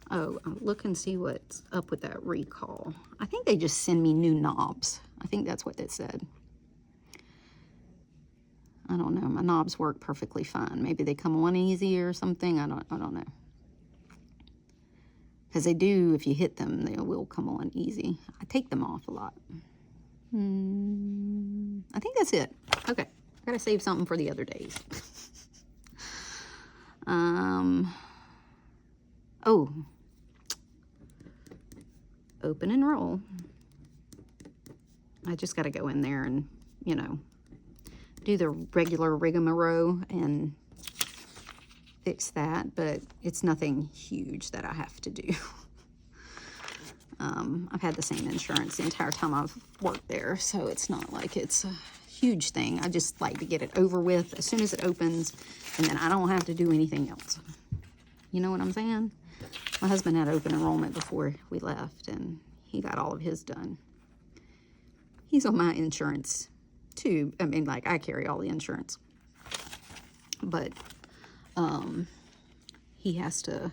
Oh, look and see what's up with that recall. I think they just send me new knobs. I think that's what it said. I don't know. My knobs work perfectly fine. Maybe they come on easy or something. I don't know. Because they do, if you hit them, they will come on easy. I take them off a lot. I think that's it. Okay. I gotta save something for the other days. Oh. Open and roll. I just gotta go in there and, you know, do the regular rigmarole and fix that, but it's nothing huge that I have to do. I've had the same insurance the entire time I've worked there, so it's not like it's a huge thing. I just like to get it over with as soon as it opens, and then I don't have to do anything else. You know what I'm saying? My husband had open enrollment before we left, and he got all of his done. He's on my insurance, too. I mean, like, I carry all the insurance. But he has to,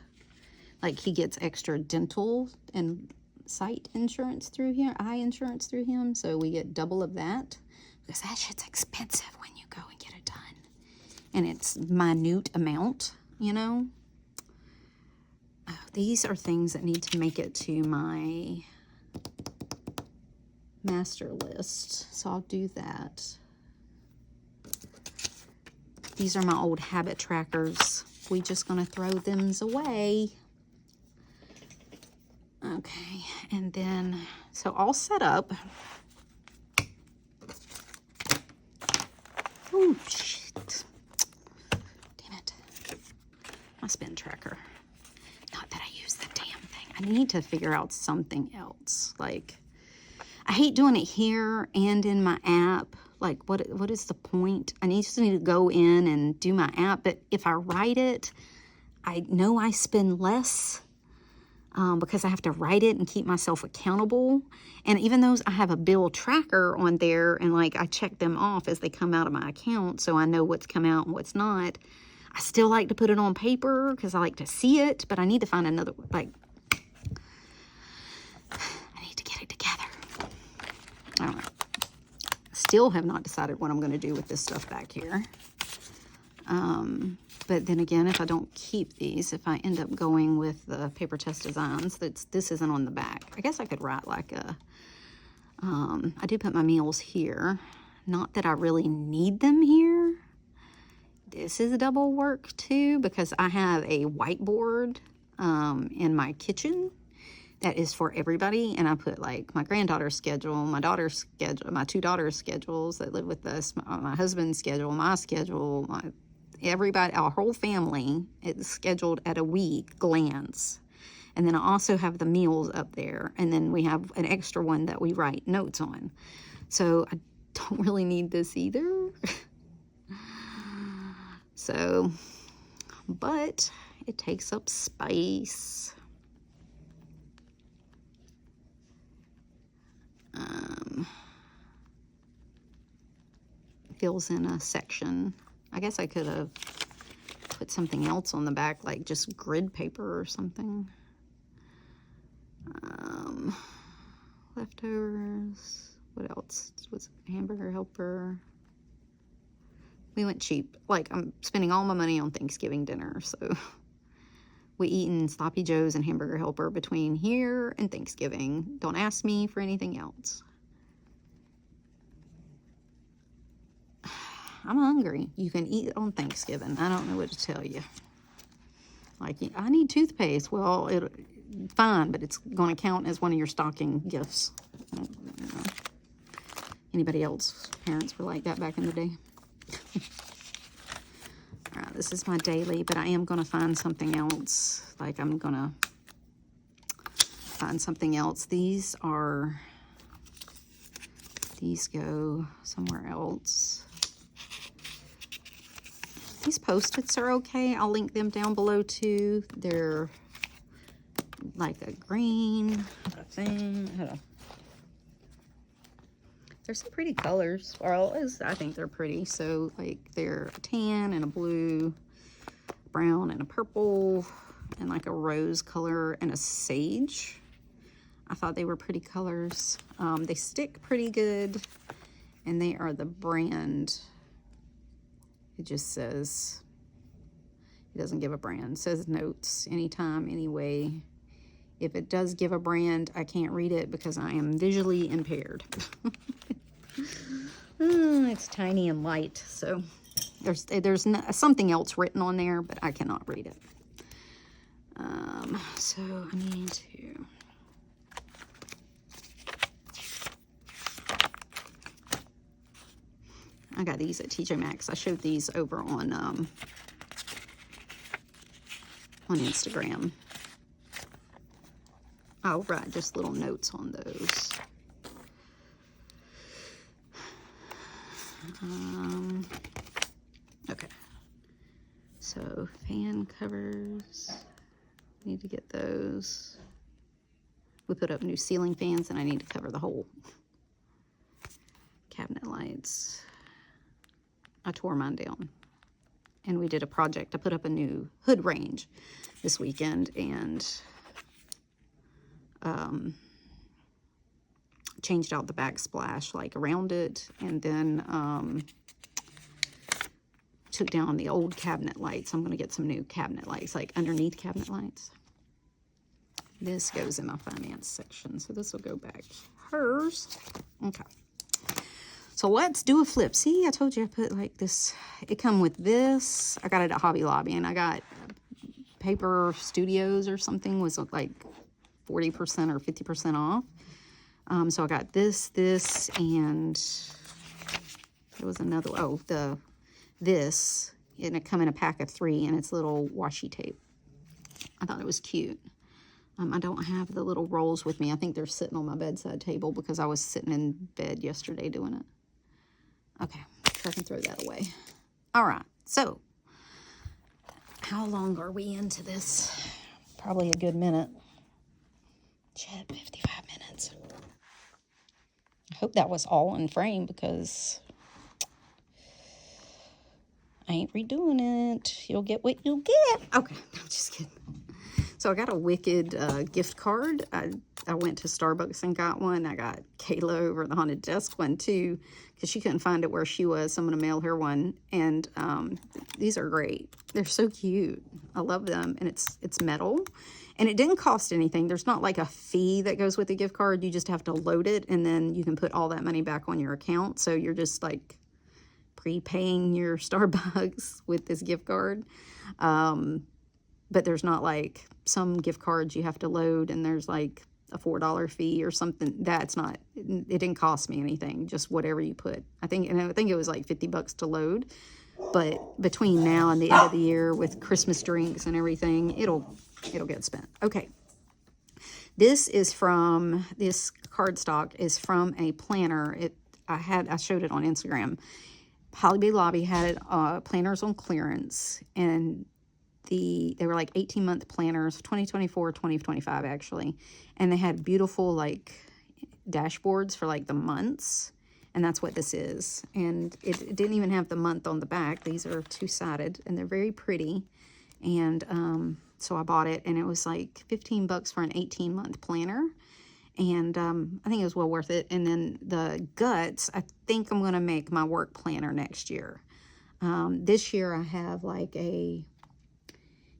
like, he gets extra dental and sight insurance through here, eye insurance through him, so we get double of that, because that shit's expensive when you go and get it done. And it's minute amount, you know? Oh, these are things that need to make it to my master list, so I'll do that. These are my old habit trackers. We just gonna throw them away. Okay, and then, so all set up. Oh, shit. Damn it. My spin tracker. Not that I use the damn thing. I need to figure out something else. Like, I hate doing it here and in my app. Like, what is the point? I just need to go in and do my app. But if I write it, I know I spend less because I have to write it and keep myself accountable. And even though I have a bill tracker on there and, like, I check them off as they come out of my account so I know what's come out and what's not, I still like to put it on paper because I like to see it. But I need to find another, like, I need to get it together. I don't know. Still have not decided what I'm going to do with this stuff back here. But then again, if I don't keep these, if I end up going with the Paper Test Designs, this isn't on the back. I guess I could write like a, I do put my meals here. Not that I really need them here. This is double work too, because I have a whiteboard in my kitchen that is for everybody, and I put like my granddaughter's schedule, my daughter's schedule, my 2 daughters' schedules that live with us, my husband's schedule, my schedule, everybody, our whole family. It's scheduled at a week glance. And then I also have the meals up there, and then we have an extra one that we write notes on. So I don't really need this either. So, but it takes up space. Fills in a section. I guess I could have put something else on the back, like just grid paper or something. Leftovers. What else? Was hamburger helper. We went cheap. Like, I'm spending all my money on Thanksgiving dinner, so we eating Sloppy Joes and hamburger helper between here and Thanksgiving. Don't ask me for anything else. I'm hungry. You can eat on Thanksgiving. I don't know what to tell you. Like, I need toothpaste. Well, fine, but it's going to count as one of your stocking gifts. I don't know. Anybody else? Parents were like that back in the day. All right, this is my daily, but I am going to find something else. Like, I'm going to find something else. These go somewhere else. These Post-its are okay. I'll link them down below too. They're like a green thing. Hold on. They're some pretty colors. Well, I think they're pretty. So like they're a tan and a blue, brown and a purple, and like a rose color and a sage. I thought they were pretty colors. They stick pretty good, and they are the brand. It just says, it doesn't give a brand. It says notes, anytime, anyway. If it does give a brand, I can't read it because I am visually impaired. It's tiny and light, so there's something else written on there, but I cannot read it. So I need to... I got these at TJ Maxx. I showed these over on Instagram. I'll write just little notes on those. Okay. So fan covers. Need to get those. We put up new ceiling fans, and I need to cover the whole cabinet lights. I tore mine down, and we did a project. I put up a new hood range this weekend, and changed out the backsplash like around it, and then took down the old cabinet lights. I'm going to get some new cabinet lights, like underneath cabinet lights. This goes in my finance section, so this will go back hers. Okay. So let's do a flip. See, I told you I put like this. It come with this. I got it at Hobby Lobby, and I got Paper Studios or something was like 40% or 50% off. So I got this, and there was another. Oh, this, and it come in a pack of 3, and it's little washi tape. I thought it was cute. I don't have the little rolls with me. I think they're sitting on my bedside table because I was sitting in bed yesterday doing it. Okay, so I can throw that away. All right, so how long are we into this? Probably a good minute. Chat, 55 minutes. I hope that was all in frame because I ain't redoing it. You'll get what you'll get. Okay, I'm just kidding. So I got a Wicked gift card. I went to Starbucks and got one. I got Kayla over the Haunted Desk one too, because she couldn't find it where she was. So I'm going to mail her one. And these are great. They're so cute. I love them. And it's metal. And it didn't cost anything. There's not like a fee that goes with the gift card. You just have to load it, and then you can put all that money back on your account. So you're just like prepaying your Starbucks with this gift card. But there's not like some gift cards you have to load and there's like a $4 fee or something. That's not, it didn't cost me anything, just whatever you put. I think it was like $50 to load. But between now and the end of the year with Christmas drinks and everything, it'll get spent. Okay. This cardstock is from a planner. I showed it on Instagram. Hobby Lobby had it, planners on clearance, and they were like 18-month planners, 2024, 2025 actually. And they had beautiful like dashboards for like the months. And that's what this is. And it didn't even have the month on the back. These are two-sided and they're very pretty. And so I bought it, and it was like $15 for an 18-month planner. And I think it was well worth it. And then the guts, I think I'm going to make my work planner next year. This year I have like a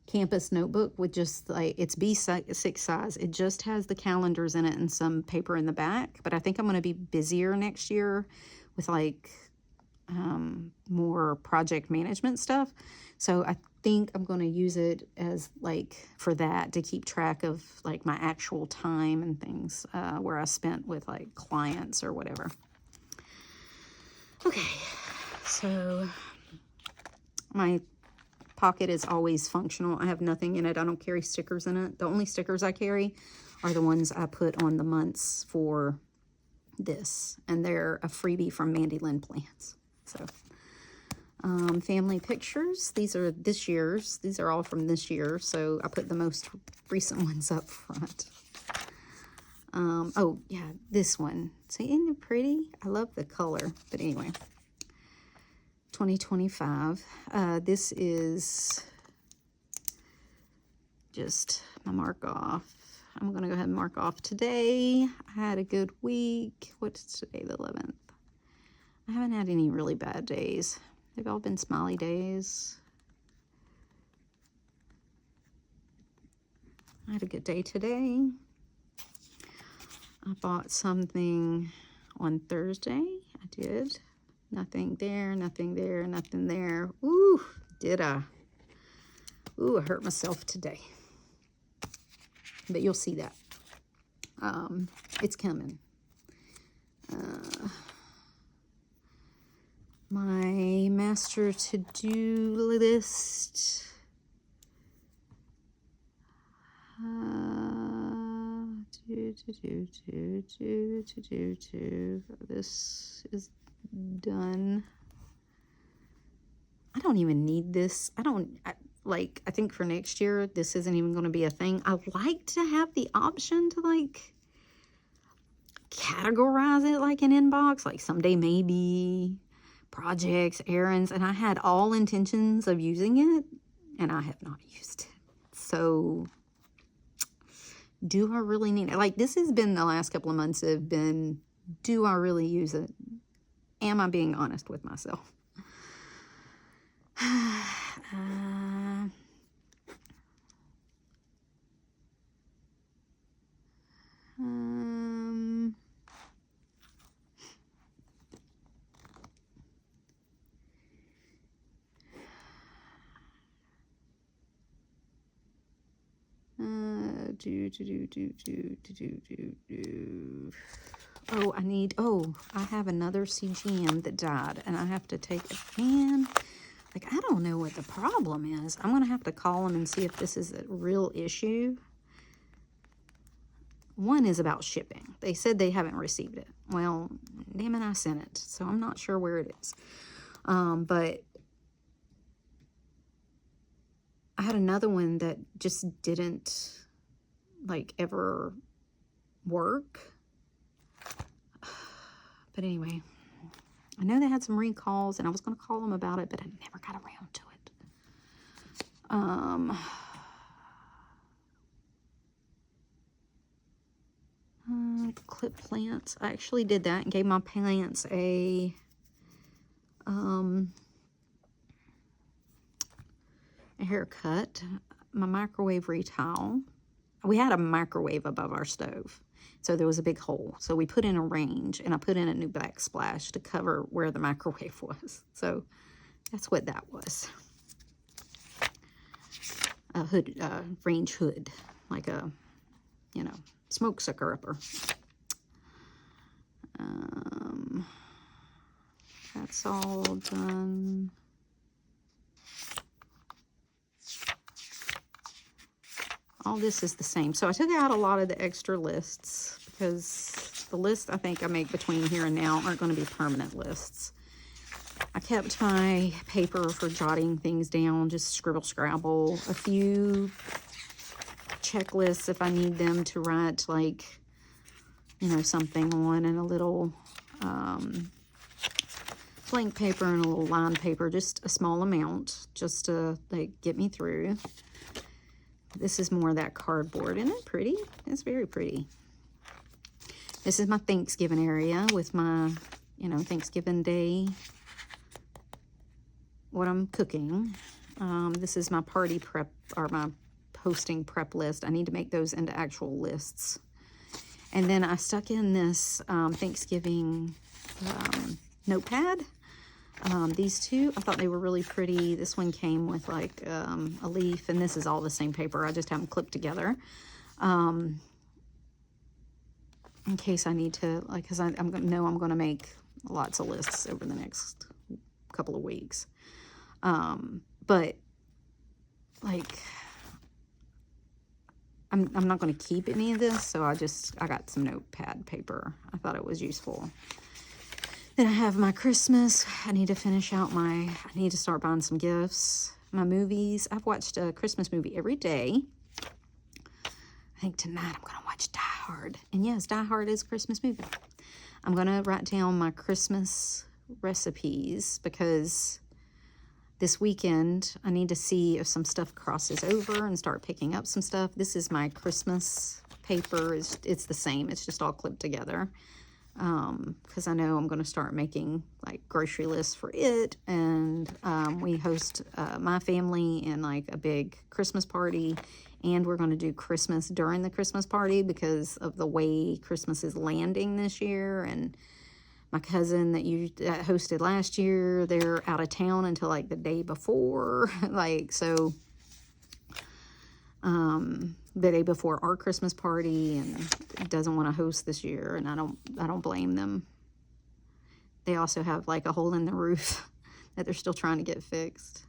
campus notebook with just like, it's B6 size. It just has the calendars in it and some paper in the back. But I think I'm going to be busier next year with like more project management stuff. So I think I'm going to use it as like for that, to keep track of like my actual time and things where I spent with like clients or whatever. Okay, so my pocket is always functional. I have nothing in it. I don't carry stickers in it. The only stickers I carry are the ones I put on the months for this, and they're a freebie from Mandy Lynn Plants. So family pictures, these are this year's. These are all from this year, so I put the most recent ones up front. Oh yeah, this one. See, isn't it pretty? I love the color. But anyway, 2025. This is just my mark off. I'm gonna go ahead and mark off today. I had a good week. What's today, the 11th? I haven't had any really bad days. They've all been smiley days. I had a good day today. I bought something on Thursday. I did. Nothing there, nothing there, nothing there. Ooh, did I? Ooh, I hurt myself today. But you'll see that. It's coming. My master to-do list. This is done. I don't even need this. I think for next year, this isn't even going to be a thing. I like to have the option to like categorize it like an inbox, like someday maybe, projects, errands, and I had all intentions of using it, and I have not used it. So do I really need it? Like, this has been the last couple of months have been, do I really use it? Am I being honest with myself? I have another CGM that died, and I have to take it. Man, like, I don't know what the problem is. I'm going to have to call them and see if this is a real issue. One is about shipping. They said they haven't received it. Well, damn it, I sent it, so I'm not sure where it is. But I had another one that just didn't, like, ever work. But anyway, I know they had some recalls, and I was going to call them about it, but I never got around to it. clip plants. I actually did that and gave my plants a haircut. My microwave retowel. We had a microwave above our stove, so there was a big hole. So we put in a range, and I put in a new backsplash to cover where the microwave was. So that's what that was. A hood, range hood, like a, you know, smoke sucker upper. That's all done. All this is the same. So I took out a lot of the extra lists because the lists I think I make between here and now aren't going to be permanent lists. I kept my paper for jotting things down, just scribble scrabble, a few checklists if I need them to write, like, you know, something on, and a little blank paper and a little line paper, just a small amount, just to like get me through. This is more of that cardboard. Isn't it pretty? It's very pretty. This is my Thanksgiving area with my, you know, Thanksgiving Day, what I'm cooking. This is my party prep, or my hosting prep list. I need to make those into actual lists. And then I stuck in this Thanksgiving notepad. These two, I thought they were really pretty. This one came with like a leaf, and this is all the same paper. I just have them clipped together. In case I need to, like, because I know I'm going to make lots of lists over the next couple of weeks. But like, I'm not going to keep any of this, so I got some notepad paper. I thought it was useful. Then I have my Christmas. I need to finish out I need to start buying some gifts. My movies. I've watched a Christmas movie every day. I think tonight I'm going to watch Die Hard. And yes, Die Hard is a Christmas movie. I'm going to write down my Christmas recipes because this weekend I need to see if some stuff crosses over and start picking up some stuff. This is my Christmas paper. It's the same. It's just all clipped together. Because I know I'm going to start making like grocery lists for it, and we host my family in like a big Christmas party, and we're going to do Christmas during the Christmas party because of the way Christmas is landing this year. And my cousin that hosted last year, they're out of town until like the day before, like, so the day before our Christmas party, and doesn't want to host this year, and I don't blame them. They also have like a hole in the roof that they're still trying to get fixed.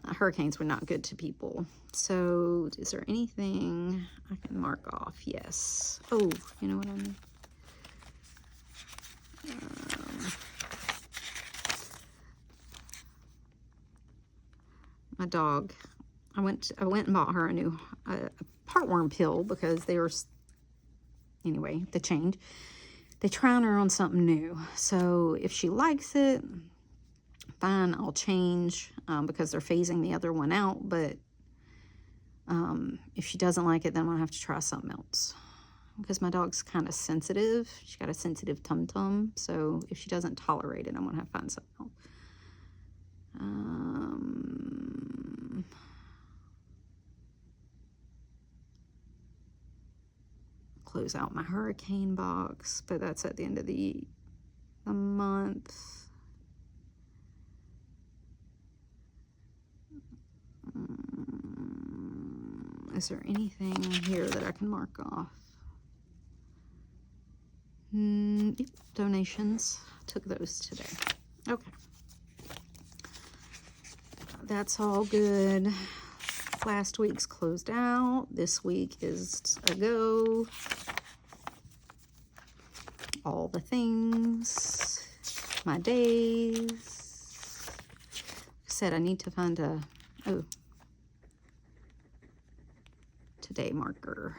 Hurricanes were not good to people. So is there anything I can mark off? Yes. Oh, you know what I mean? My dog. I went and bought her a new heartworm pill because they were, anyway, the change. They're trying her on something new. So if she likes it, fine, I'll change because they're phasing the other one out. But if she doesn't like it, then I'm going to have to try something else. Because my dog's kind of sensitive. She's got a sensitive tum-tum. So if she doesn't tolerate it, I'm going to have to find something else. Close out my hurricane box, but that's at the end of the month. Is there anything here that I can mark off? Yep, donations. Took those today. Okay. That's all good. Last week's closed out. This week is a go. All the things. My days. Said I need to find a today marker.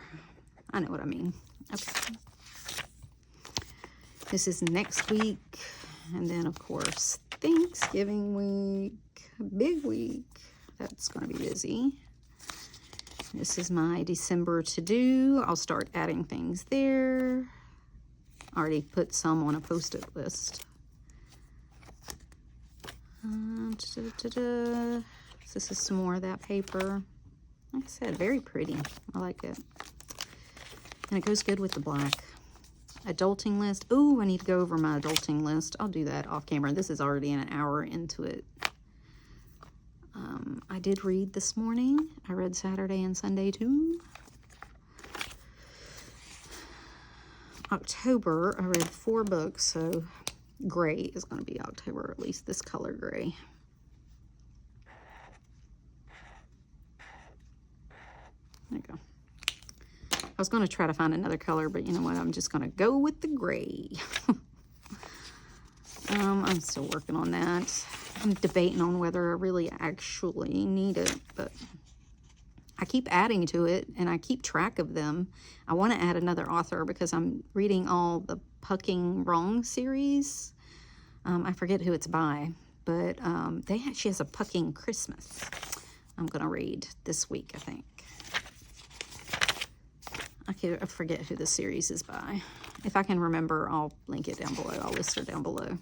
I know what I mean. Okay. This is next week. And then, of course, Thanksgiving week. Big week. That's going to be busy. This is my December to-do. I'll start adding things there. Already put some on a post-it list. This is some more of that paper. Like I said, very pretty. I like it. And it goes good with the black. Adulting list. Oh, I need to go over my adulting list. I'll do that off camera. This is already an hour into it. I did read this morning. I read Saturday and Sunday too. October, I read 4 books, so gray is going to be October, at least this color gray. There you go. I was going to try to find another color, but you know what? I'm just going to go with the gray. I'm still working on that. I'm debating on whether I really actually need it, but I keep adding to it and I keep track of them. I want to add another author because I'm reading all the Pucking Wrong series. I forget who it's by, but she has a Pucking Christmas I'm going to read this week, I think. I forget who the series is by. If I can remember, I'll link it down below. I'll list her down below.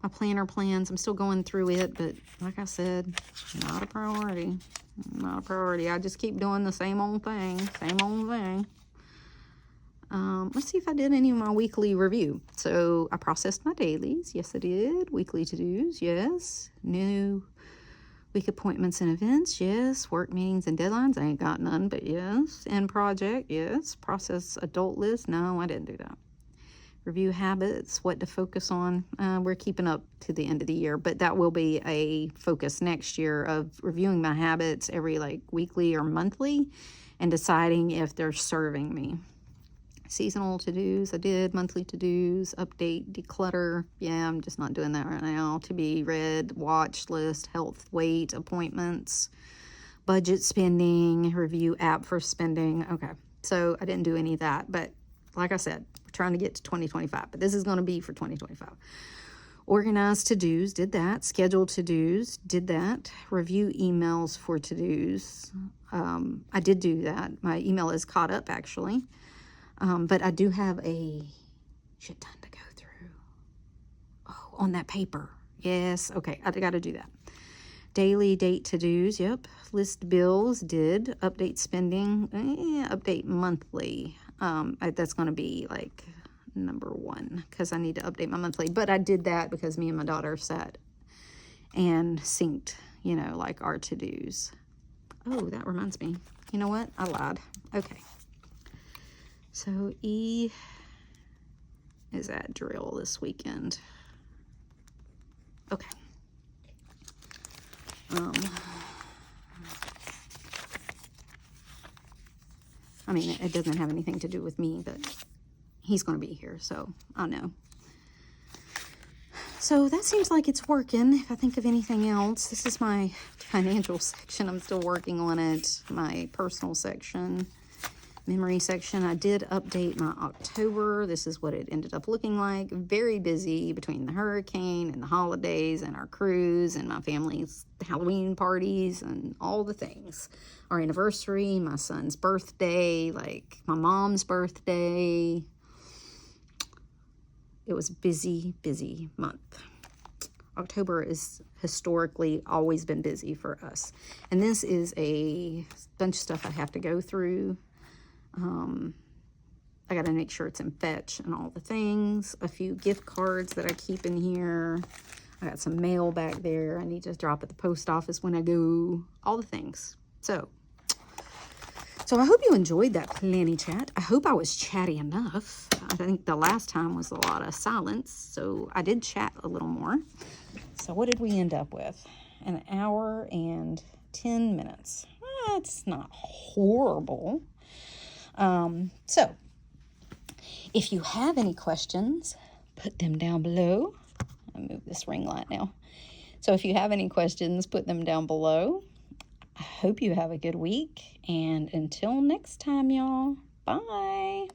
My planner plans, I'm still going through it, but like I said, not a priority. Not a priority. I just keep doing the same old thing. Same old thing. Let's see if I did any of my weekly review. So I processed my dailies. Yes, I did. Weekly to-dos. Yes. New week appointments and events. Yes. Work meetings and deadlines. I ain't got none, but yes. End project. Yes. Process adult list. No, I didn't do that. Review habits, what to focus on. We're keeping up to the end of the year, but that will be a focus next year of reviewing my habits every like weekly or monthly and deciding if they're serving me. Seasonal to-dos, I did. Monthly to-dos, update, declutter. Yeah, I'm just not doing that right now. To be read, watch list, health, weight, appointments, budget spending, review app for spending. Okay, so I didn't do any of that, but like I said, we're trying to get to 2025, but this is going to be for 2025. Organized to-dos, did that. Scheduled to-dos, did that. Review emails for to-dos. I did do that. My email is caught up, actually. But I do have a shit ton to go through. Oh, on that paper. Yes, okay, I got to do that. Daily date to-dos, yep. List bills, did. Update spending, update monthly. That's going to be like number 1 because I need to update my monthly. But I did that because me and my daughter sat and synced, you know, like our to-dos. Oh, that reminds me. You know what? I lied. Okay. So E is at drill this weekend. Okay. I mean, it doesn't have anything to do with me, but he's going to be here, so I know. So that seems like it's working. If I think of anything else, this is my financial section. I'm still working on it. My personal section, memory section. I did update my October. This is what it ended up looking like. Very busy between the hurricane and the holidays and our cruise and my family's Halloween parties and all the things. Our anniversary, my son's birthday, like my mom's birthday. It was busy, busy month. October is historically always been busy for us. And this is a bunch of stuff I have to go through. I got to make sure it's in fetch and all the things. A few gift cards that I keep in here. I got some mail back there. I need to drop at the post office when I go. All the things. So I hope you enjoyed that planning chat. I hope I was chatty enough. I think the last time was a lot of silence, so I did chat a little more. So what did we end up with? An hour and 10 minutes. That's not horrible. So if you have any questions, put them down below. I'll move this ring light now. So if you have any questions, put them down below. I hope you have a good week. And until next time, y'all, bye.